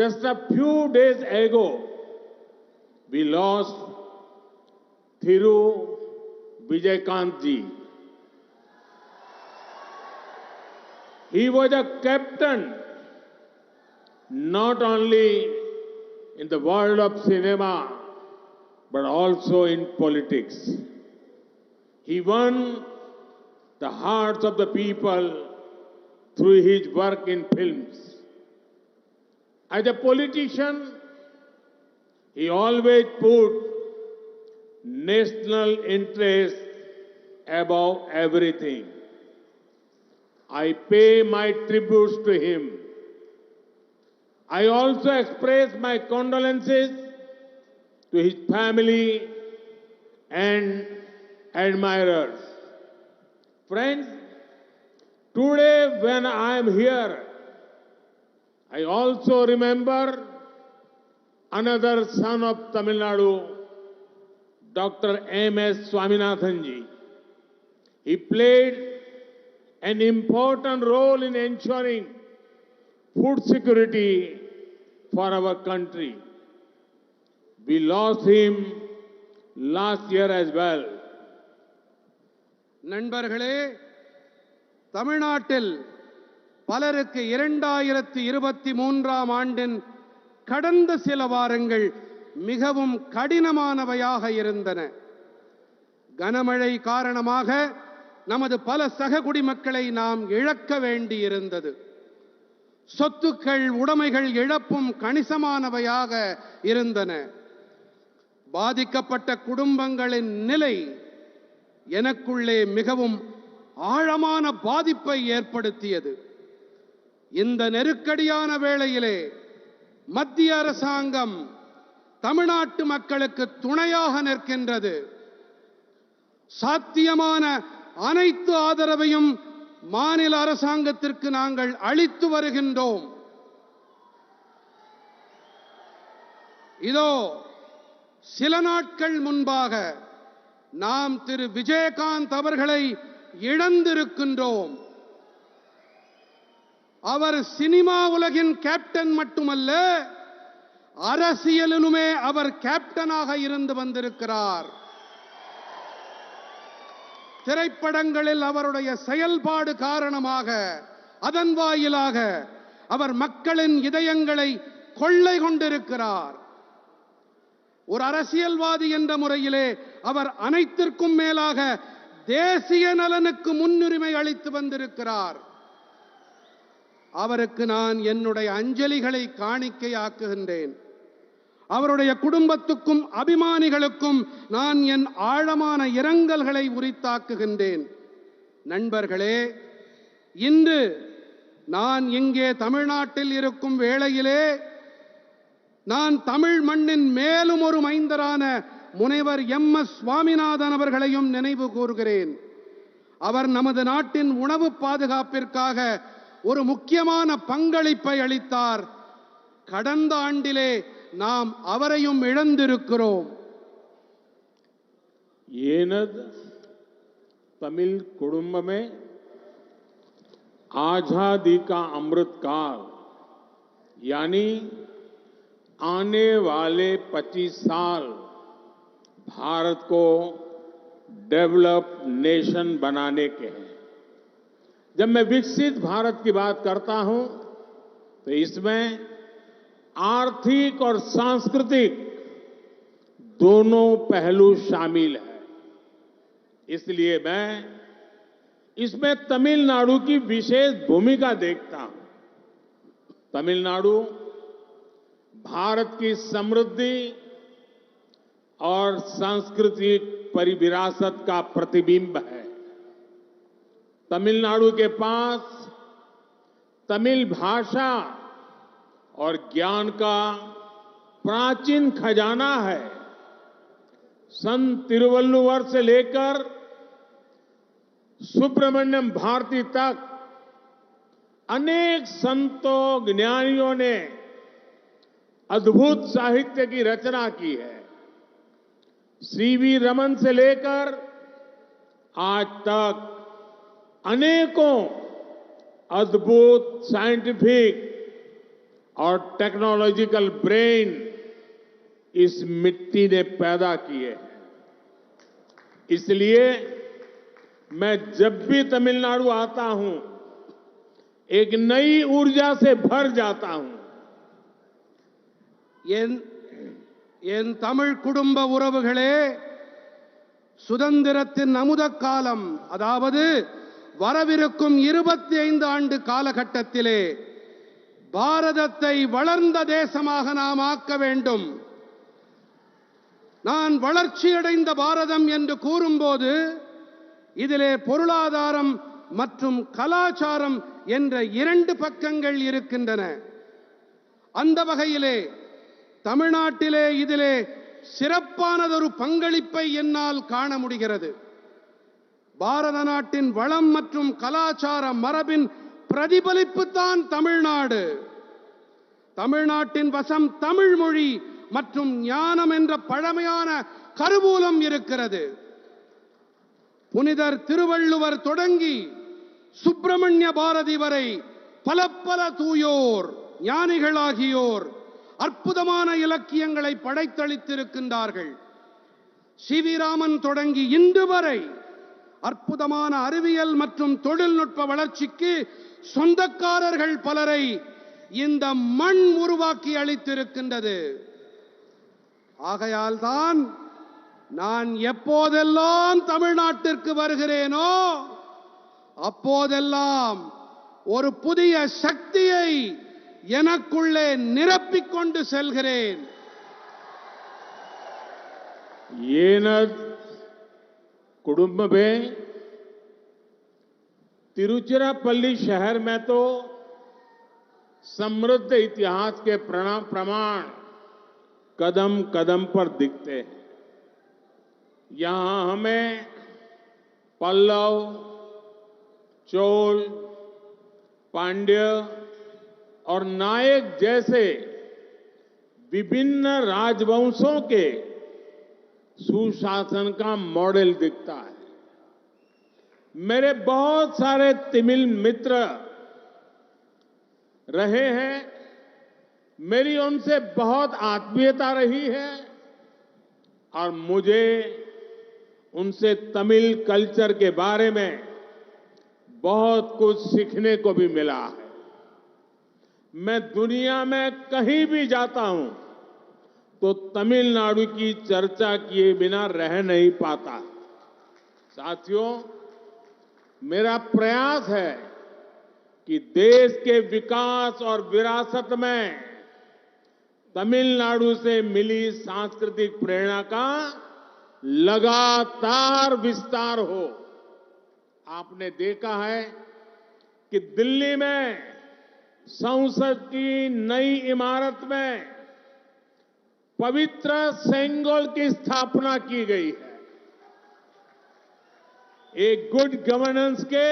just a few days ago, we lost Thiru Vijayakantji. He was a captain not only in the world of cinema, but also in politics. He won the hearts of the people through his work in films. As a politician, he always put national interest above everything. I pay my tributes to him. I also express my condolences to his family and admirers. Friends, today when I am here, I also remember another son of Tamil Nadu, Dr. M.S. Swaminathan ji. He played an important role in ensuring food security for our country. We lost him last year as well. நண்பர்களே, தமிழ்நாட்டில் பலருக்கு 2023ஆம் ஆண்டின் கடந்த சில வாரங்கள் மிகவும் கடினமானவையாக இருந்தன. கனமழை காரணமாக நமது பல சக குடிமக்களை நாம் இழக்க வேண்டியிருந்தது. சொத்துக்கள், உடைமைகள் இழப்பும் கணிசமானவையாக இருந்தன. பாதிக்கப்பட்ட குடும்பங்களின் நிலை எனக்குள்ளே மிகவும் ஆழமான பாதிப்பை ஏற்படுத்தியது. இந்த நெருக்கடியான வேளையிலே மத்திய அரசாங்கம் தமிழ்நாட்டு மக்களுக்கு துணையாக நிற்கின்றது. சாத்தியமான அனைத்து ஆதரவையும் மாநில அரசாங்கத்திற்கு நாங்கள் அளித்து வருகின்றோம். இதோ சில நாட்கள் முன்பாக நாம் திரு விஜயகாந்த் அவர்களை இழந்திருக்கின்றோம். அவர் சினிமா உலகின் கேப்டன் மட்டுமல்ல, அரசியலிலுமே அவர் கேப்டனாக இருந்து வந்திருக்கிறார். திரைப்படங்களில் அவருடைய செயல்பாடு காரணமாக, அதன் வாயிலாக அவர் மக்களின் இதயங்களை கொள்ளை கொண்டிருக்கிறார். ஒரு அரசியல்வாதி என்ற முறையிலே அவர் அனைத்திற்கும் மேலாக தேசிய நலனுக்கு முன்னுரிமை அளித்து வந்திருக்கிறார். அவருக்கு நான் என்னுடைய அஞ்சலிகளை காணிக்கையாக்குகின்றேன். அவருடைய குடும்பத்துக்கும் அபிமானிகளுக்கும் நான் என் ஆழமான இரங்கல்களை உரித்தாக்குகின்றேன். நண்பர்களே, இன்று நான் இங்கே தமிழ்நாட்டில் இருக்கும் வேளையிலே நான் தமிழ் மண்ணின் மேலும் ஒரு மைந்தரான முனைவர் M.S. சுவாமிநாதன் அவர்களையும் நினைவு கூர்கிறேன். அவர் நமது நாட்டின் உணவு பாதுகாப்பிற்காக ஒரு முக்கியமான பங்களிப்பை அளித்தார். கடந்த ஆண்டிலே நாம் அவரையும் இழந்திருக்கிறோம். ஏனது तमिल कुटुंब में आजादी का अमृत काल यानी आने वाले 25 साल भारत को डेवलप नेशन बनाने के हैं। जब मैं विकसित भारत की बात करता हूं तो इसमें आर्थिक और सांस्कृतिक दोनों पहलू शामिल है। इसलिए मैं इसमें तमिलनाडु की विशेष भूमिका देखता हूं। तमिलनाडु भारत की समृद्धि और सांस्कृतिक परिविरासत का प्रतिबिंब है। तमिलनाडु के पास तमिल भाषा और ज्ञान का प्राचीन खजाना है। संत तिरुवल्लुवर से लेकर सुब्रमण्यम भारती तक अनेक संतों ज्ञानियों ने अद्भुत साहित्य की रचना की है। CV रमन से लेकर आज तक अनेकों अद्भुत साइंटिफिक और टेक्नोलॉजिकल ब्रेन इस मिट्टी ने पैदा किए हैं। इसलिए मैं जब भी तमिलनाडु आता हूं एक नई ऊर्जा से भर जाता हूं। என் தமிழ் குடும்ப உறவுகளே, சுதந்திரத்தின் அமுத காலம், அதாவது வரவிருக்கும் 25 ஆண்டு காலகட்டத்திலே பாரதத்தை வளர்ந்த தேசமாக நாம் ஆக்க வேண்டும். நான் வளர்ச்சியடைந்த பாரதம் என்று கூறும்போது இதிலே பொருளாதாரம் மற்றும் கலாச்சாரம் என்ற இரண்டு பக்கங்கள் இருக்கின்றன. அந்த வகையிலே தமிழ்நாட்டிலே இதிலே சிறப்பானதொரு பங்களிப்பை என்னால் காண முடிகிறது. பாரத நாட்டின் வளம் மற்றும் கலாச்சார மரபின் பிரதிபலிப்புத்தான் தமிழ்நாடு. தமிழ்நாட்டின் வசம் தமிழ் மொழி மற்றும் ஞானம் என்ற பழமையான கருவூலம் இருக்கிறது. புனிதர் திருவள்ளுவர் தொடங்கி சுப்பிரமணிய பாரதி வரை பல பல தூயோர் ஞானிகளாகியோர் அற்புதமான இலக்கியங்களை படைத்தளித்திருக்கின்றார்கள். சி.வி. ராமன் தொடங்கி இன்று வரை அற்புதமான அறிவியல் மற்றும் தொழில்நுட்ப வளர்ச்சிக்கு சொந்தக்காரர்கள் பலரை இந்த மண் உருவாக்கி அளித்திருக்கின்றது. ஆகையால் தான் நான் எப்போதெல்லாம் தமிழ்நாட்டிற்கு வருகிறேனோ அப்போதெல்லாம் ஒரு புதிய சக்தியை எனக்குள்ளே நிரப்பிக் கொண்டு செல்கிறேன். कुटुंब में तिरुचिरापल्ली शहर में तो समृद्ध इतिहास के प्रमाण कदम कदम पर दिखते हैं. यहां हमें पल्लव, चोल, पांड्य और नायक जैसे विभिन्न राजवंशों के सुशासन का मॉडल दिखता है. मेरे बहुत सारे तमिल मित्र रहे हैं, मेरी उनसे बहुत आत्मीयता रही है और मुझे उनसे तमिल कल्चर के बारे में बहुत कुछ सीखने को भी मिला है. मैं दुनिया में कहीं भी जाता हूं तो तमिलनाडु की चर्चा किए बिना रह नहीं पाता. साथियों, मेरा प्रयास है कि देश के विकास और विरासत में तमिलनाडु से मिली सांस्कृतिक प्रेरणा का लगातार विस्तार हो. आपने देखा है कि दिल्ली में संसद की नई इमारत में पवित्र सेंगोल की स्थापना की गई है. एक गुड गवर्नेंस के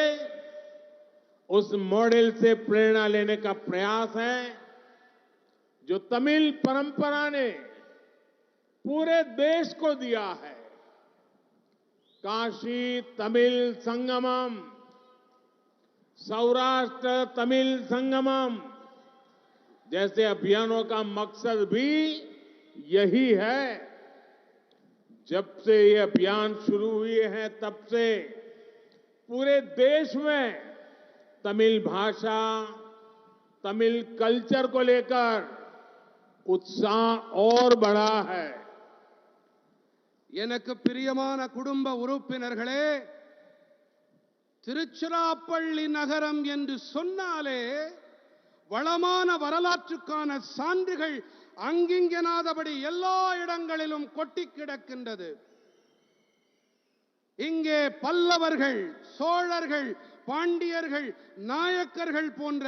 उस मॉडल से प्रेरणा लेने का प्रयास है जो तमिल परंपरा ने पूरे देश को दिया है. काशी तमिल संगमम, सौराष्ट्र तमिल संगमम जैसे अभियानों का मकसद भी यही है. जब से ये अभियान शुरू हुए हैं तब से पूरे देश में तमिल भाषा, तमिल कल्चर को लेकर उत्साह और बढ़ा है. எனக்கு பிரியமான குடும்ப உறுப்பினர்களே, திருச்சிராப்பள்ளி நகரம் என்று சொன்னாலே வளமான வரலாற்றுக்கான சான்றுகள் அங்கிங்கெனாதபடி எல்லா இடங்களிலும் கொட்டி கிடக்கின்றது. இங்கே பல்லவர்கள், சோழர்கள், பாண்டியர்கள், நாயக்கர்கள் போன்ற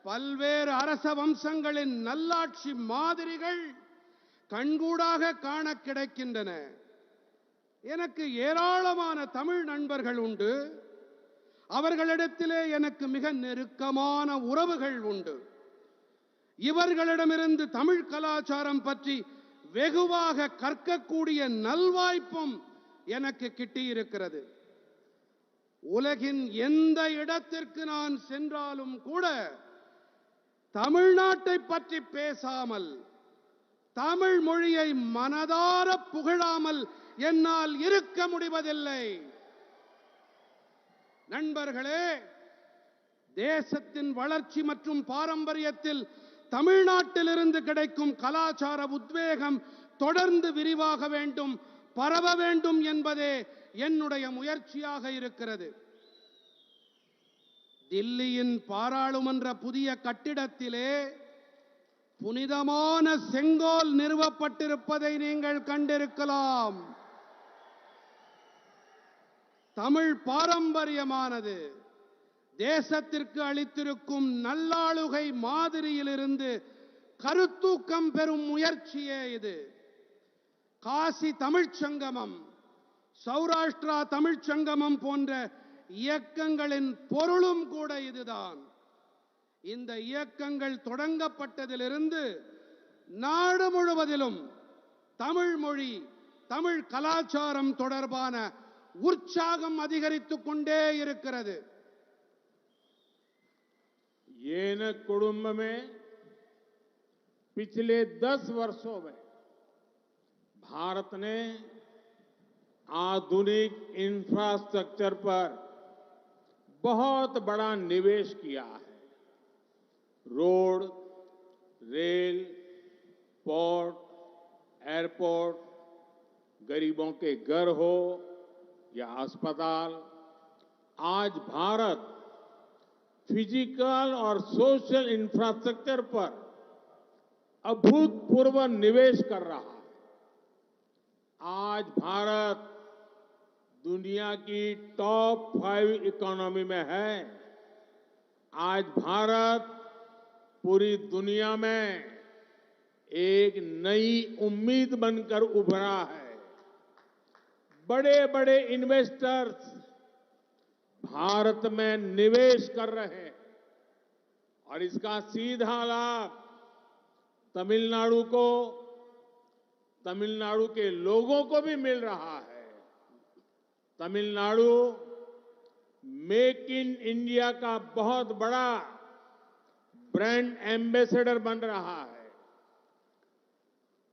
பல்வேறு அரச வம்சங்களின் நல்லாட்சி மாதிரிகள் கண்கூடாக காண கிடைக்கின்றன. எனக்கு ஏராளமான தமிழ் நண்பர்கள் உண்டு. அவர்களிடத்திலே எனக்கு மிக நெருக்கமான உறவுகள் உண்டு. இவர்களிடமிருந்து தமிழ் கலாச்சாரம் பற்றி வெகுவாக கற்கக்கூடிய நல்வாய்ப்பும் எனக்கு கிட்டியிருக்கிறது. உலகின் எந்த இடத்திற்கு நான் சென்றாலும் கூட தமிழ்நாட்டை பற்றி பேசாமல், தமிழ் மொழியை மனதார புகழாமல் என்னால் இருக்க முடிவதில்லை. நண்பர்களே, தேசத்தின் வளர்ச்சி மற்றும் பாரம்பரியத்தில் தமிழ்நாட்டிலிருந்து கிடைக்கும் கலாச்சார உத்வேகம் தொடர்ந்து விரிவாக வேண்டும், பரவ வேண்டும் என்பதே என்னுடைய முயற்சியாக இருக்கிறது. தில்லியின் பாராளுமன்ற புதிய கட்டிடத்திலே புனிதமான செங்கோல் நிறுவப்பட்டிருப்பதை நீங்கள் கண்டிருக்கலாம். தமிழ் பாரம்பரியமானது தேசத்திற்கு அளித்திருக்கும் நல்லாளுகை மாதிரியிலிருந்து கருத்தூக்கம் பெறும் முயற்சியே இது. காசி தமிழ்ச் சங்கமம், சௌராஷ்டிரா தமிழ்ச் சங்கமம் போன்ற இயக்கங்களின் பொருளும் கூட இதுதான். இந்த இயக்கங்கள் தொடங்கப்பட்டதிலிருந்து நாடு முழுவதிலும் தமிழ் மொழி, தமிழ் கலாச்சாரம் தொடர்பான உற்சாகம் அதிகரித்துக் கொண்டே இருக்கிறது. येन कुडुंब में पिछले 10 वर्षों में भारत ने आधुनिक इंफ्रास्ट्रक्चर पर बहुत बड़ा निवेश किया है. रोड, रेल, पोर्ट, एयरपोर्ट, गरीबों के घर हो या अस्पताल, आज भारत फिजिकल और सोशल इंफ्रास्ट्रक्चर पर अभूतपूर्व निवेश कर रहा है. आज भारत दुनिया की टॉप 5 इकोनॉमी में है. आज भारत पूरी दुनिया में एक नई उम्मीद बनकर उभरा है. बड़े बड़े इन्वेस्टर्स भारत में निवेश कर रहे हैं और इसका सीधा लाभ तमिलनाडु को, तमिलनाडु के लोगों को भी मिल रहा है. तमिलनाडु मेक इन इंडिया का बहुत बड़ा ब्रांड एम्बेसडर बन रहा है.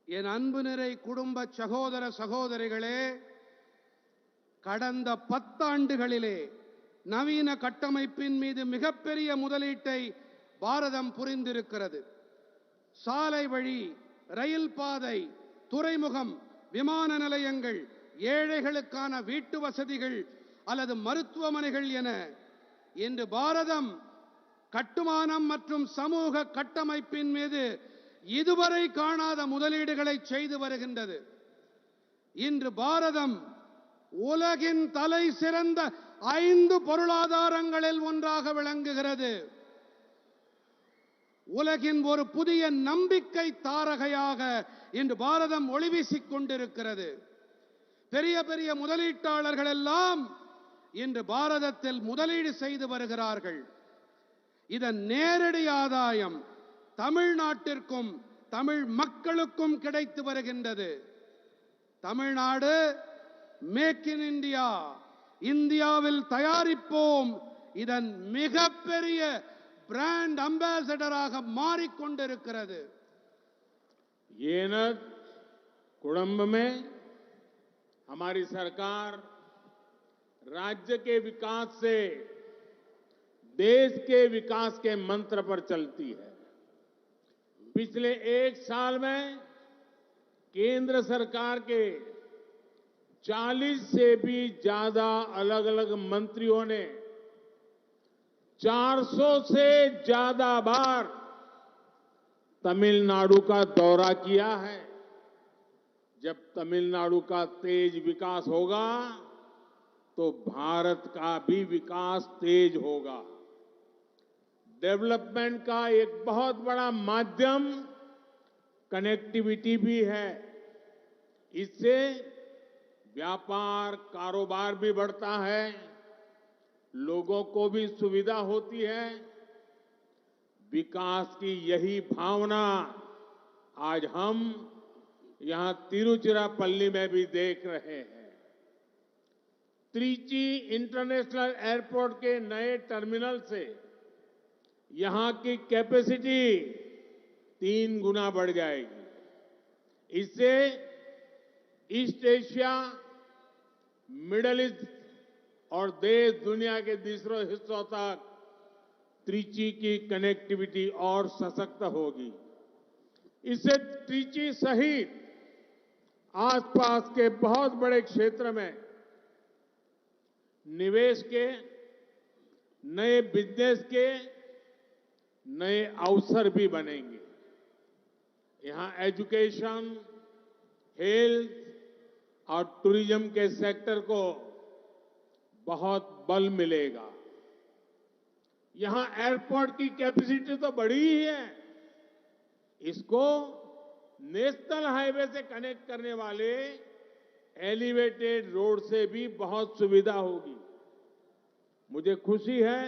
என் அன்பு நிறை குடும்ப சகோதர சகோதரிகளே, கடந்த 10 ஆண்டுகளிலே நவீன கட்டமைப்பின் மீது மிகப்பெரிய முதலீட்டை பாரதம் புரிந்திருக்கிறது. சாலை வழி, ரயில் பாதை, துறைமுகம், விமான நிலையங்கள், ஏழைகளுக்கான வீட்டு வசதிகள் அல்லது மருத்துவமனைகள் என இன்று பாரதம் கட்டுமானம் மற்றும் சமூக கட்டமைப்பின் மீது இதுவரை காணாத முதலீடுகளை செய்து வருகின்றது. இன்று பாரதம் உலகின் தலை சிறந்த 5 பொருளாதாரங்களில் ஒன்றாக விளங்குகிறது. உலகின் ஒரு புதிய நம்பிக்கை தாரகையாக இன்று பாரதம் ஒளிவீசிக் கொண்டிருக்கிறது. பெரிய பெரிய முதலீட்டாளர்கள் எல்லாம் இன்று பாரதத்தில் முதலீடு செய்து வருகிறார்கள். இதன் நேரடி ஆதாயம் தமிழ்நாட்டிற்கும் தமிழ் மக்களுக்கும் கிடைத்து வருகின்றது. தமிழ்நாடு மேக் இன் இந்தியா, இந்தியாவில் தயாரிப்போம், இதன் மிகப்பெரிய பிராண்ட் அம்பாசடராக மாறிக்கொண்டிருக்கிறது. येन कुडुंब में हमारी सरकार राज्य के विकास से देश के विकास के मंत्र पर चलती है. पिछले 1 साल में केंद्र सरकार के 40 से भी ज्यादा अलग अलग मंत्रियों ने 400 से ज्यादा बार तमिलनाडु का दौरा किया है. जब तमिलनाडु का तेज विकास होगा तो भारत का भी विकास तेज होगा. डेवलपमेंट का एक बहुत बड़ा माध्यम कनेक्टिविटी भी है. इससे व्यापार, कारोबार भी बढ़ता है, लोगों को भी सुविधा होती है. विकास की यही भावना आज हम यहां तिरुचिरापल्ली में भी देख रहे हैं. त्रिची इंटरनेशनल एयरपोर्ट के नए टर्मिनल से यहां की कैपेसिटी 3 गुना बढ़ जाएगी. इससे ईस्ट एशिया, मिडिल ईस्ट और देश दुनिया के दूसरे हिस्सों तक त्रिची की कनेक्टिविटी और सशक्त होगी. इससे त्रिची सहित आसपास के बहुत बड़े क्षेत्र में निवेश के नए बिजनेस के नए अवसर भी बनेंगे। यहां एजुकेशन, हेल्थ और टूरिज्म के सेक्टर को बहुत बल मिलेगा। यहां एयरपोर्ट की कैपेसिटी तो बड़ी ही है, इसको नेशनल हाईवे से कनेक्ट करने वाले एलिवेटेड रोड से भी बहुत सुविधा होगी। मुझे खुशी है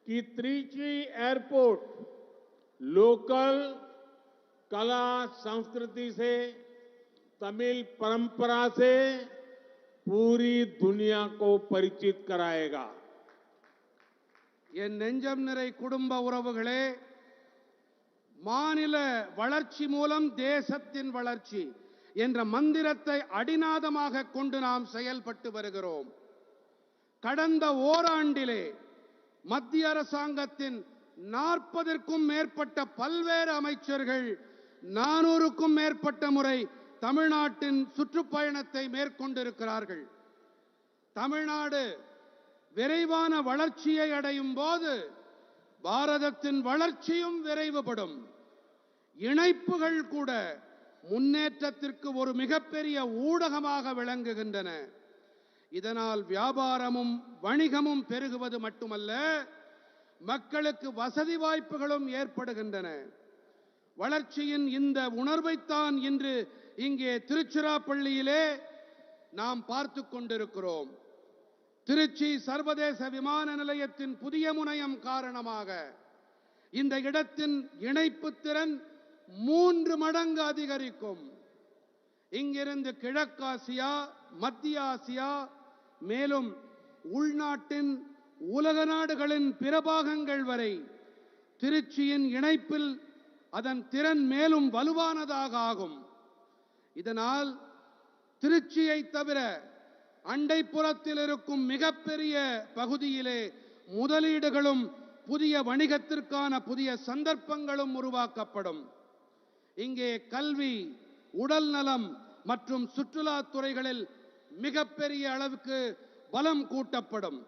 कि त्रिची एयरपोर्ट लोकल कला संस्कृति से, तमिल परंपरा से पूरी दुनिया को परिचित कराएगा। என் நெஞ்சம் நிறை குடும்ப உறவுகளே, மாநில வளர்ச்சி மூலம் தேசத்தின் வளர்ச்சி என்ற மந்திரத்தை அடிநாதமாக கொண்டு நாம் செயல்பட்டு வருகிறோம். கடந்த ஓராண்டிலே மத்திய அரசாங்கத்தின் 40க்கும் மேற்பட்ட பல்வேறு அமைச்சர்கள் 400க்கும் மேற்பட்ட முறை தமிழ்நாட்டின் சுற்றுப்பயணத்தை மேற்கொண்டிருக்கிறார்கள். தமிழ்நாடு விரைவான வளர்ச்சியை அடையும் போது பாரதத்தின் வளர்ச்சியும் விரைவுபடும். இணைப்புகள் கூட முன்னேற்றத்திற்கு ஒரு மிகப்பெரிய ஊடகமாக விளங்குகின்றன. இதனால் வியாபாரமும் வணிகமும் பெருகுவது மட்டுமல்ல, மக்களுக்கு வசதி வாய்ப்புகளும் ஏற்படுகின்றன. வளர்ச்சியின் இந்த உணர்வைத்தான் இன்று இங்கே திருச்சிராப்பள்ளியிலே நாம் பார்த்து கொண்டிருக்கிறோம். திருச்சி சர்வதேச விமான நிலையத்தின் புதிய முனையம் காரணமாக இந்த இடத்தின் இணைப்பு திறன் 3 மடங்கு அதிகரிக்கும். இங்கிருந்து கிழக்காசியா, மத்திய ஆசியா, மேலும் உள்நாட்டின் உலக நாடுகளின் பிற பாகங்கள் வரை திருச்சியின் இணைப்பில் அதன் திறன் மேலும் வலுவானதாக ஆகும். இதனால் திருச்சியை தவிர அண்டைப்புறத்தில் இருக்கும் மிகப்பெரிய பகுதியிலே முதலீடுகளும் புதிய வணிகத்திற்கான புதிய சந்தர்ப்பங்களும் உருவாக்கப்படும். இங்கே கல்வி, உடல் நலம் மற்றும் சுற்றுலா துறைகளில் மிகப்பெரிய அளவுக்கு பலம் கூட்டப்படும்.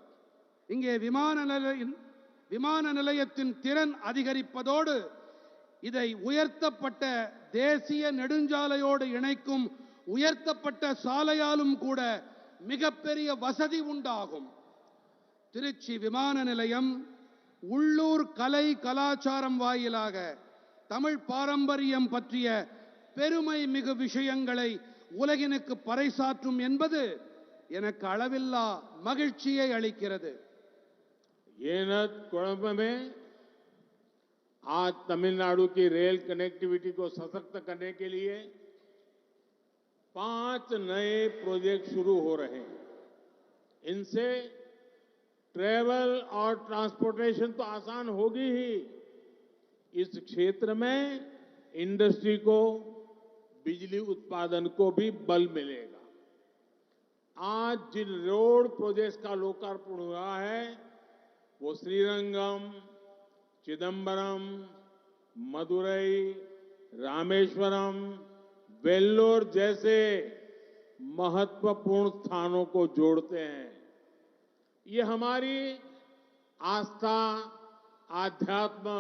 இங்கே விமான நிலையத்தின் திறன் அதிகரிப்பதோடு இதை உயர்த்தப்பட்ட தேசிய நெடுஞ்சாலையோடு இணைக்கும் உயர்த்தப்பட்ட சாலையாலும் கூட மிகப்பெரிய வசதி உண்டாகும். திருச்சி விமான நிலையம் உள்ளூர் கலை கலாச்சாரம் வாயிலாக தமிழ் பாரம்பரியம் பற்றிய பெருமை மிகு விஷயங்களை உலகினுக்கு பறைசாற்றும் என்பது எனக்கு அளவில்லா மகிழ்ச்சியை அளிக்கிறது. कुड़म में आज तमिलनाडु की रेल कनेक्टिविटी को सशक्त करने के लिए 5 नए प्रोजेक्ट शुरू हो रहे हैं। इनसे ट्रेवल और ट्रांसपोर्टेशन तो आसान होगी ही, इस क्षेत्र में इंडस्ट्री को, बिजली उत्पादन को भी बल मिलेगा। आज जिन रोड प्रोजेक्ट्स का लोकार्पण हुआ है वो श्रीरंगम, चिदंबरम, मदुरई, रामेश्वरम, वेल्लोर जैसे महत्वपूर्ण स्थानों को जोड़ते हैं। ये हमारी आस्था, आध्यात्म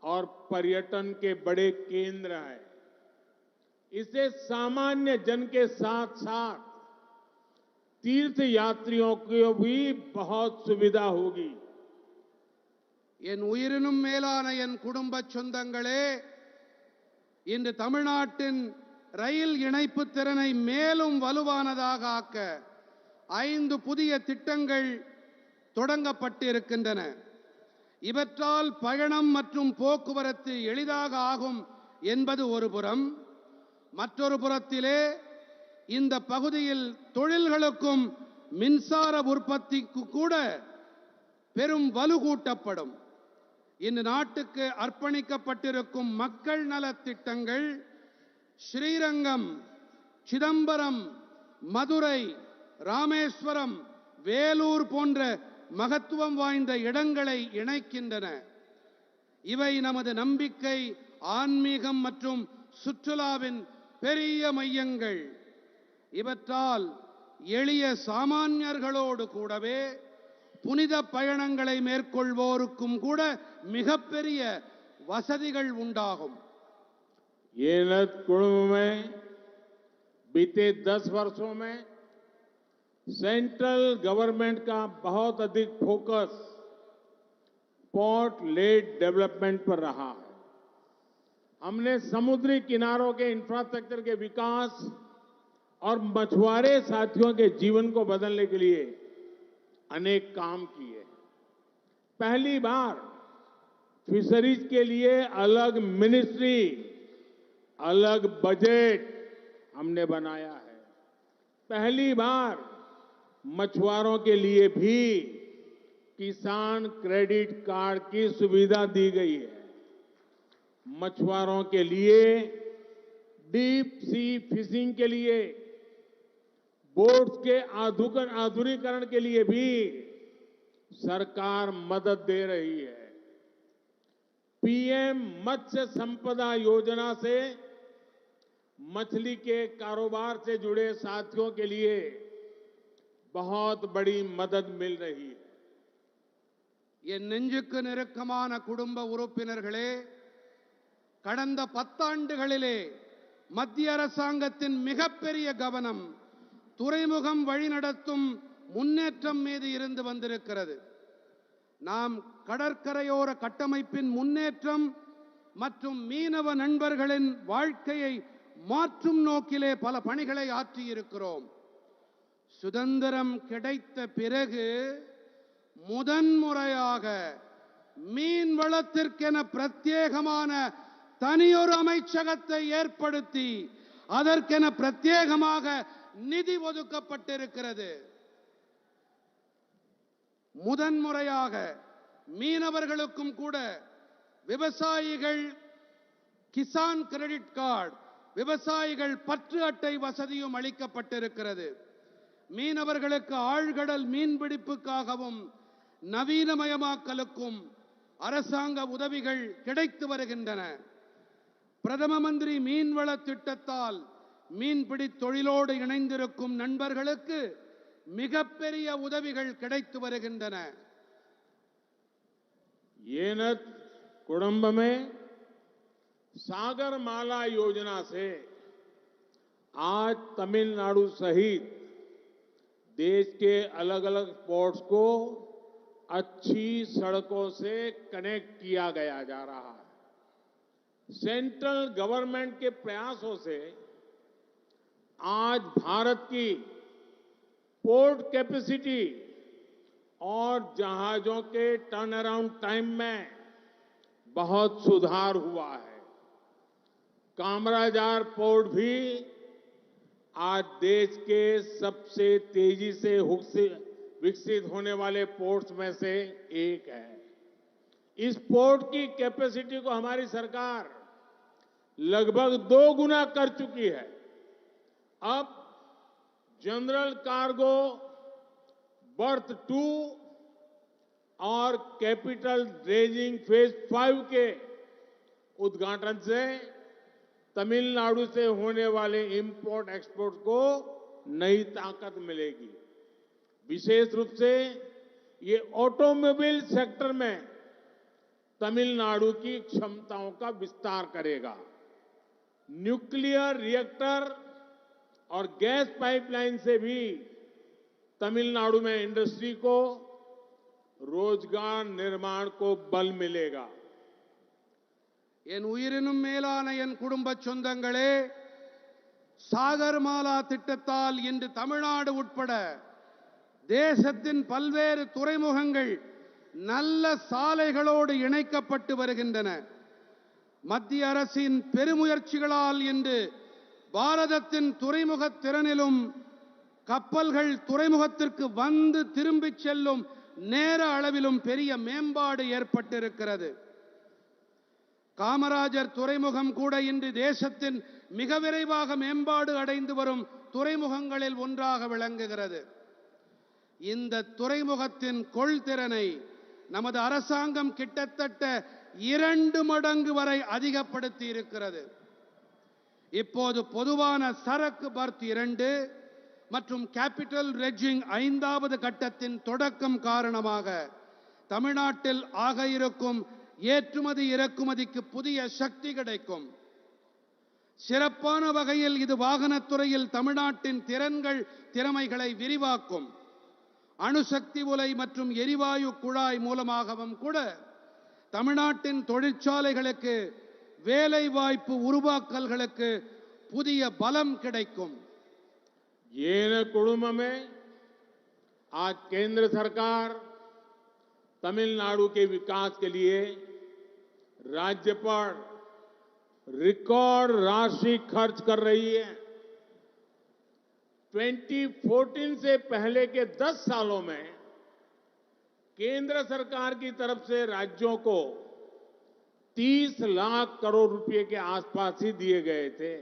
और पर्यटन के बड़े केंद्र हैं। इससे सामान्य जन के साथ साथ तीर्थ यात्रियों को भी बहुत सुविधा होगी। என் உயிரினும் மேலான என் குடும்ப சொந்தங்களே, இன்று தமிழ்நாட்டின் ரயில் இணைப்பு திறனை மேலும் வலுவானதாக ஆக்க 5 புதிய திட்டங்கள் தொடங்கப்பட்டிருக்கின்றன. இவற்றால் பயணம் மற்றும் போக்குவரத்து எளிதாக ஆகும் என்பது ஒரு புறம். மற்றொரு புறத்திலே இந்த பகுதியில் தொழில்களுக்கும் மின்சார உற்பத்திக்கு கூட பெரும் வலு கூட்டப்படும். இந்த நாட்டுக்கு அர்ப்பணிக்கப்பட்டிருக்கும் மக்கள் நலத் திட்டங்கள் ஸ்ரீரங்கம், சிதம்பரம், மதுரை, ராமேஸ்வரம், வேலூர் போன்ற மகத்துவம் வாய்ந்த இடங்களை இணைக்கின்றன. இவை நமது நம்பிக்கை, ஆன்மீகம் மற்றும் சுற்றுலாவின் பெரிய மையங்கள். இவற்றால் எளிய சாமானியர்களோடு கூடவே புனித பயணங்களை மேற்கொள்வோருக்கும் கூட மிகப்பெரிய வசதிகள் உண்டாகும். येनत कुंभ में बीते 10 वर्षों में सेंट्रल गवर्नमेंट का बहुत अधिक फोकस पोर्ट लेड डेवलपमेंट पर रहा है. हमने समुद्री किनारों के इंफ्रास्ट्रक्चर के विकास और मछुआरे साथियों के जीवन को बदलने के लिए अनेक काम किए. पहली बार फिशरीज के लिए अलग मिनिस्ट्री, अलग बजट हमने बनाया है. पहली बार मछुआरों के लिए भी किसान क्रेडिट कार्ड की सुविधा दी गई है. मछुआरों के लिए डीप सी फिशिंग के लिए बोट्स के आधुनिकीकरण के लिए भी सरकार मदद दे रही है. पीएम मत्स्य संपदा योजना से मछली के कारोबार से जुड़े साथियों के लिए बहुत बड़ी मदद मिल रही है. என் நெஞ்சுக்கு நெருக்கமான குடும்ப உறுப்பினர்களே, கடந்த 10 ஆண்டுகளிலே மத்திய அரசாங்கத்தின் மிகப்பெரிய கவனம் துறைமுகம் வழிநடத்தும் முன்னேற்றம் மீது இருந்து வந்திருக்கிறது. நாம் கடற்கரையோர கட்டமைப்பின் முன்னேற்றம் மற்றும் மீனவ நண்பர்களின் வாழ்க்கையை மாற்றும் நோக்கிலே பல பணிகளை ஆற்றியிருக்கிறோம். சுதந்திரம் கிடைத்த பிறகு முதன்முறையாக மீன் வளத்திற்கென பிரத்யேகமான தனியொரு அமைச்சகத்தை ஏற்படுத்தி அதற்கென பிரத்யேகமாக நிதி ஒதுக்கப்பட்டிருக்கிறது. முதன்முறையாக மீனவர்களுக்கும் கூட விவசாயிகள் கிசான் கிரெடிட் கார்டு, விவசாயிகள் பற்று அட்டை வசதியும் அளிக்கப்பட்டிருக்கிறது. மீனவர்களுக்கு ஆழ்கடல் மீன்பிடிப்புக்காகவும் நவீனமயமாக்கலுக்கும் அரசாங்க உதவிகள் கிடைத்து வருகின்றன. பிரதம மந்திரி மீன்வள திட்டத்தால் மீன்பிடி தொழிலோடு இணைந்திருக்கும் நண்பர்களுக்கு மிகப்பெரிய உதவிகள் கிடைத்து வருகின்றன. येनत कुडुंब में सागरमाला योजना से आज तमिलनाडु सहित देश के अलग अलग पोर्ट्स को अच्छी सड़कों से कनेक्ट किया गया जा रहा है. सेंट्रल गवर्नमेंट के प्रयासों से आज भारत की पोर्ट कैपेसिटी और जहाजों के टर्न अराउंड टाइम में बहुत सुधार हुआ है. कामराजार पोर्ट भी आज देश के सबसे तेजी से विकसित होने वाले पोर्ट्स में से एक है. इस पोर्ट की कैपेसिटी को हमारी सरकार लगभग 2 गुना कर चुकी है. अब जनरल कार्गो बर्थ 2 और कैपिटल ड्रेजिंग फेज 5 के उद्घाटन से तमिलनाडु से होने वाले इंपोर्ट एक्सपोर्ट को नई ताकत मिलेगी. विशेष रूप से ये ऑटोमोबाइल सेक्टर में तमिलनाडु की क्षमताओं का विस्तार करेगा. न्यूक्लियर रिएक्टर और गैस पाइपलाइन से भी तमिलनाडु में इंडस्ट्री को रोजगार निर्माण को बल मिलेगा. என் உயிரினும் மேலான என் குடும்ப சொந்தங்களே, சாகர்மாலா திட்டத்தால் இன்று தமிழ்நாடு உட்பட தேசத்தின் பல்வேறு துறைமுகங்கள் நல்ல சாலைகளோடு இணைக்கப்பட்டு வருகின்றன. மத்திய அரசின் பெருமுயற்சிகளால் இன்று பாரதத்தின் துறைமுக திறனிலும் கப்பல்கள் துறைமுகத்திற்கு வந்து திரும்பிச் செல்லும் நேர அளவிலும் பெரிய மேம்பாடு ஏற்பட்டிருக்கிறது. காமராஜர் துறைமுகம் கூட இன்று தேசத்தின் மிக விரைவாக மேம்பாடு அடைந்து வரும் துறைமுகங்களில் ஒன்றாக விளங்குகிறது. இந்த துறைமுகத்தின் கொள்திறனை நமது அரசாங்கம் கிட்டத்தட்ட 2 மடங்கு வரை அதிகப்படுத்தி இருக்கிறது. இப்போது பொதுவான சரக்கு பர்த் 2, மற்றும் கேபிட்டல் ரெட்ஜிங் 5வது கட்டத்தின் தொடக்கம் காரணமாக தமிழ்நாட்டில் ஆக இருக்கும் ஏற்றுமதி இறக்குமதிக்கு புதிய சக்தி கிடைக்கும். சிறப்பான வகையில் இது வாகனத்துறையில் தமிழ்நாட்டின் திறமைகளை விரிவாக்கும். அணுசக்தி உலை மற்றும் எரிவாயு குழாய் மூலமாகவும் கூட தமிழ்நாட்டின் தொழிற்சாலைகளுக்கு வேலை வாய்ப்பு உருவாக்கல்களுக்கு புதிய பலம் கிடைக்கும். ये न कुडुंब में आज केंद्र सरकार तमिलनाडु के विकास के लिए राज्य पर रिकॉर्ड राशि खर्च कर रही है. 2014 से पहले के 10 सालों में केंद्र सरकार की तरफ से राज्यों को 30 लाख करोड़ रुपए के आसपास ही दिए गए थे,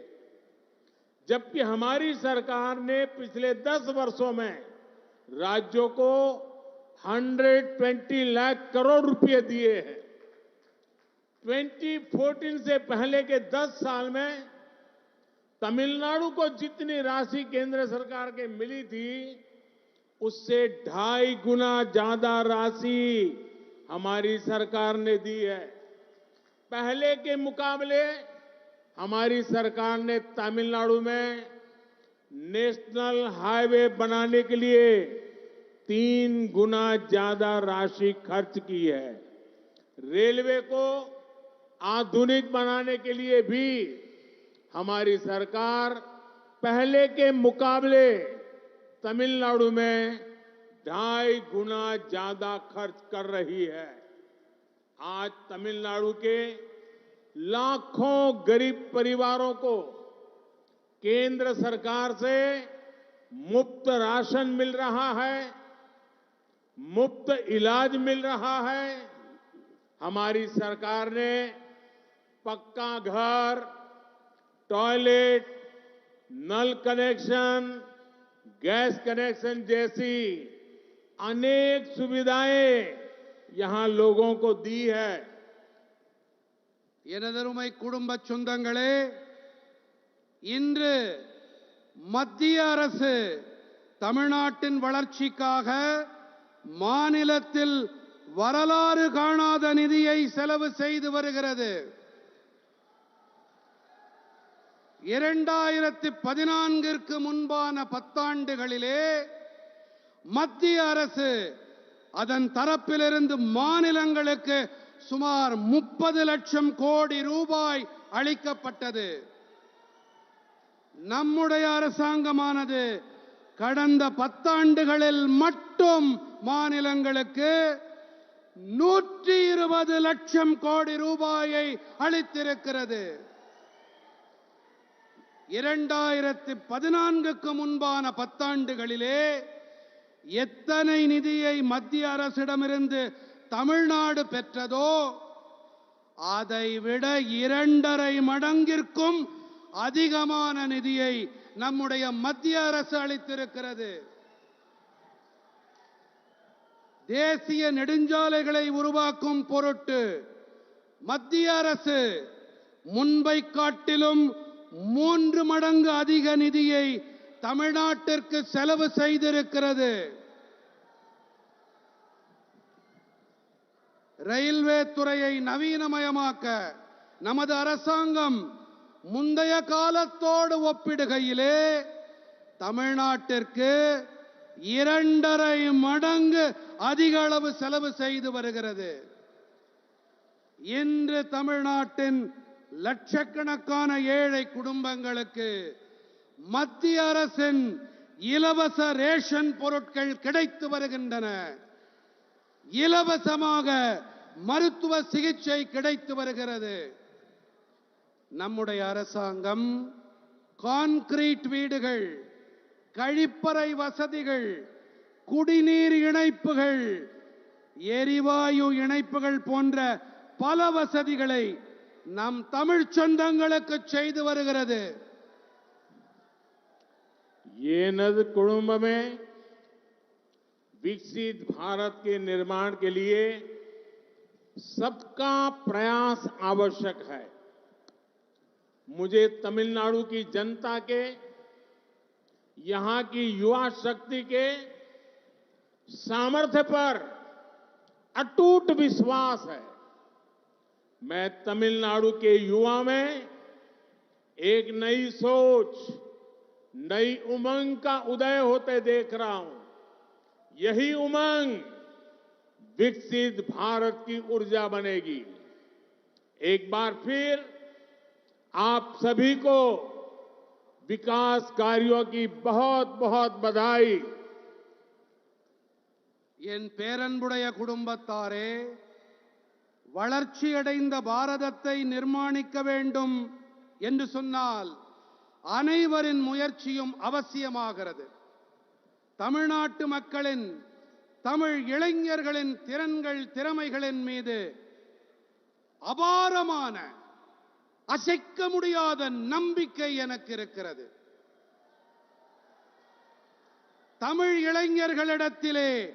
जबकि हमारी सरकार ने पिछले 10 वर्षों में राज्यों को 120 लाख करोड़ रुपए दिए हैं. 2014 से पहले के 10 साल में तमिलनाडु को जितनी राशि केंद्र सरकार के मिली थी, उससे 2.5 गुना ज्यादा राशि हमारी सरकार ने दी है. पहले के मुकाबले हमारी सरकार ने तमिलनाडु में नेशनल हाईवे बनाने के लिए 3 गुना ज्यादा राशि खर्च की है. रेलवे को आधुनिक बनाने के लिए भी हमारी सरकार पहले के मुकाबले तमिलनाडु में 2.5 गुना ज्यादा खर्च कर रही है. आज तमिलनाडु के लाखों गरीब परिवारों को केंद्र सरकार से मुफ्त राशन मिल रहा है, मुफ्त इलाज मिल रहा है. हमारी सरकार ने पक्का घर, टॉयलेट, नल कनेक्शन, गैस कनेक्शन जैसी अनेक सुविधाएं यहां लोगों को दी है. எனதருமை குடும்ப சொந்தங்களே, இன்று மத்திய அரசு தமிழ்நாட்டின் வளர்ச்சிக்காக மாநிலத்தில் வரலாறு காணாத நிதியை செலவு செய்து வருகிறது. 2014ற்கு முன்பான 10 ஆண்டுகளிலே மத்திய அரசு அதன் தரப்பிலிருந்து மாநிலங்களுக்கு சுமார் 30 லட்சம் கோடி ரூபாய் அளிக்கப்பட்டது. நம்முடைய அரசாங்கமானது கடந்த 10 ஆண்டுகளில் மட்டும் மாநிலங்களுக்கு 120 லட்சம் கோடி ரூபாயை அளித்திருக்கிறது. 2014க்கு முன்பான 10 ஆண்டுகளிலே எத்தனை நிதியை மத்திய அரசிடமிருந்து தமிழ்நாடு பெற்றதோ அதைவிட 2.5 மடங்கிற்கும் அதிகமான நிதியை நம்முடைய மத்திய அரசு அளித்திருக்கிறது. தேசிய நெடுஞ்சாலைகளை உருவாக்கும் பொருட்டு மத்திய அரசு முன்பை காட்டிலும் 3 மடங்கு அதிக நிதியை தமிழ்நாட்டிற்கு செலவு செய்திருக்கிறது. ரயில்வே துறையை நவீனமயமாக்க நமது அரசாங்கம் முந்தைய காலத்தோடு ஒப்பிடுகையிலே தமிழ்நாட்டிற்கு 2.5 மடங்கு அதிக அளவு செலவு செய்து வருகிறது. இன்று தமிழ்நாட்டின் லட்சக்கணக்கான ஏழை குடும்பங்களுக்கு மத்திய அரசின் இலவச ரேஷன் பொருட்கள் கிடைத்து வருகின்றன. இலவசமாக மருத்துவ சிகிச்சை கிடைத்து வருகிறது. நம்முடைய அரசாங்கம் கான்கிரீட் வீடுகள், கழிப்பறை வசதிகள், குடிநீர் இணைப்புகள், எரிவாயு இணைப்புகள் போன்ற பல வசதிகளை நம் தமிழ் சொந்தங்களுக்கு செய்து வருகிறது. ये नद कुडुंब में विकसित भारत के निर्माण के लिए सबका प्रयास आवश्यक है. मुझे तमिलनाडु की जनता के यहां की युवा शक्ति के सामर्थ्य पर अटूट विश्वास है। मैं तमिलनाडु के युवा में एक नई सोच, नई उमंग का उदय होते देख रहा हूं। यही उमंग विकसित भारत की ऊर्जा बनेगी। एक बार फिर आप सभी को विकास कार्यों की बहुत बहुत बधाई। என் பேரன்புடைய குடும்பத்தாரே, வளர்ச்சியடைந்த பாரதத்தை நிர்மாணிக்க வேண்டும் என்று சொன்னால் அனைவரின் முயற்சியும் அவசியமாகிறது. தமிழ்நாட்டு மக்களின், தமிழ் இளைஞர்களின் திறன்கள், திறமைகளின் மீது அபாரமான, அசைக்க முடியாத நம்பிக்கை எனக்கு இருக்கிறது. தமிழ் இளைஞர்களிடத்திலே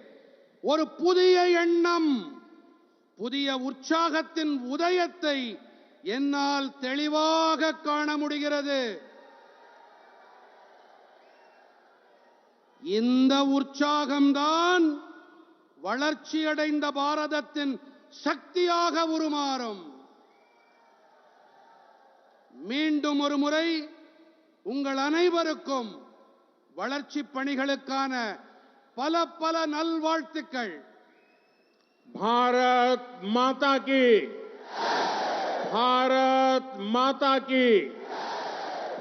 ஒரு புதிய எண்ணம், புதிய உற்சாகத்தின் உதயத்தை என்னால் தெளிவாக காண முடிகிறது. இந்த உற்சாகம்தான் வளர்ச்சியடைந்த பாரதத்தின் சக்தியாக உருமாறும். மீண்டும் ஒரு முறை உங்கள் அனைவருக்கும் வளர்ச்சி பணிகளுக்கான பல பல நல்வாழ்த்துக்கள். भारत माता की, भारत माता की,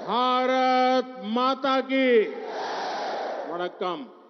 भारत माता की। वणक्कम।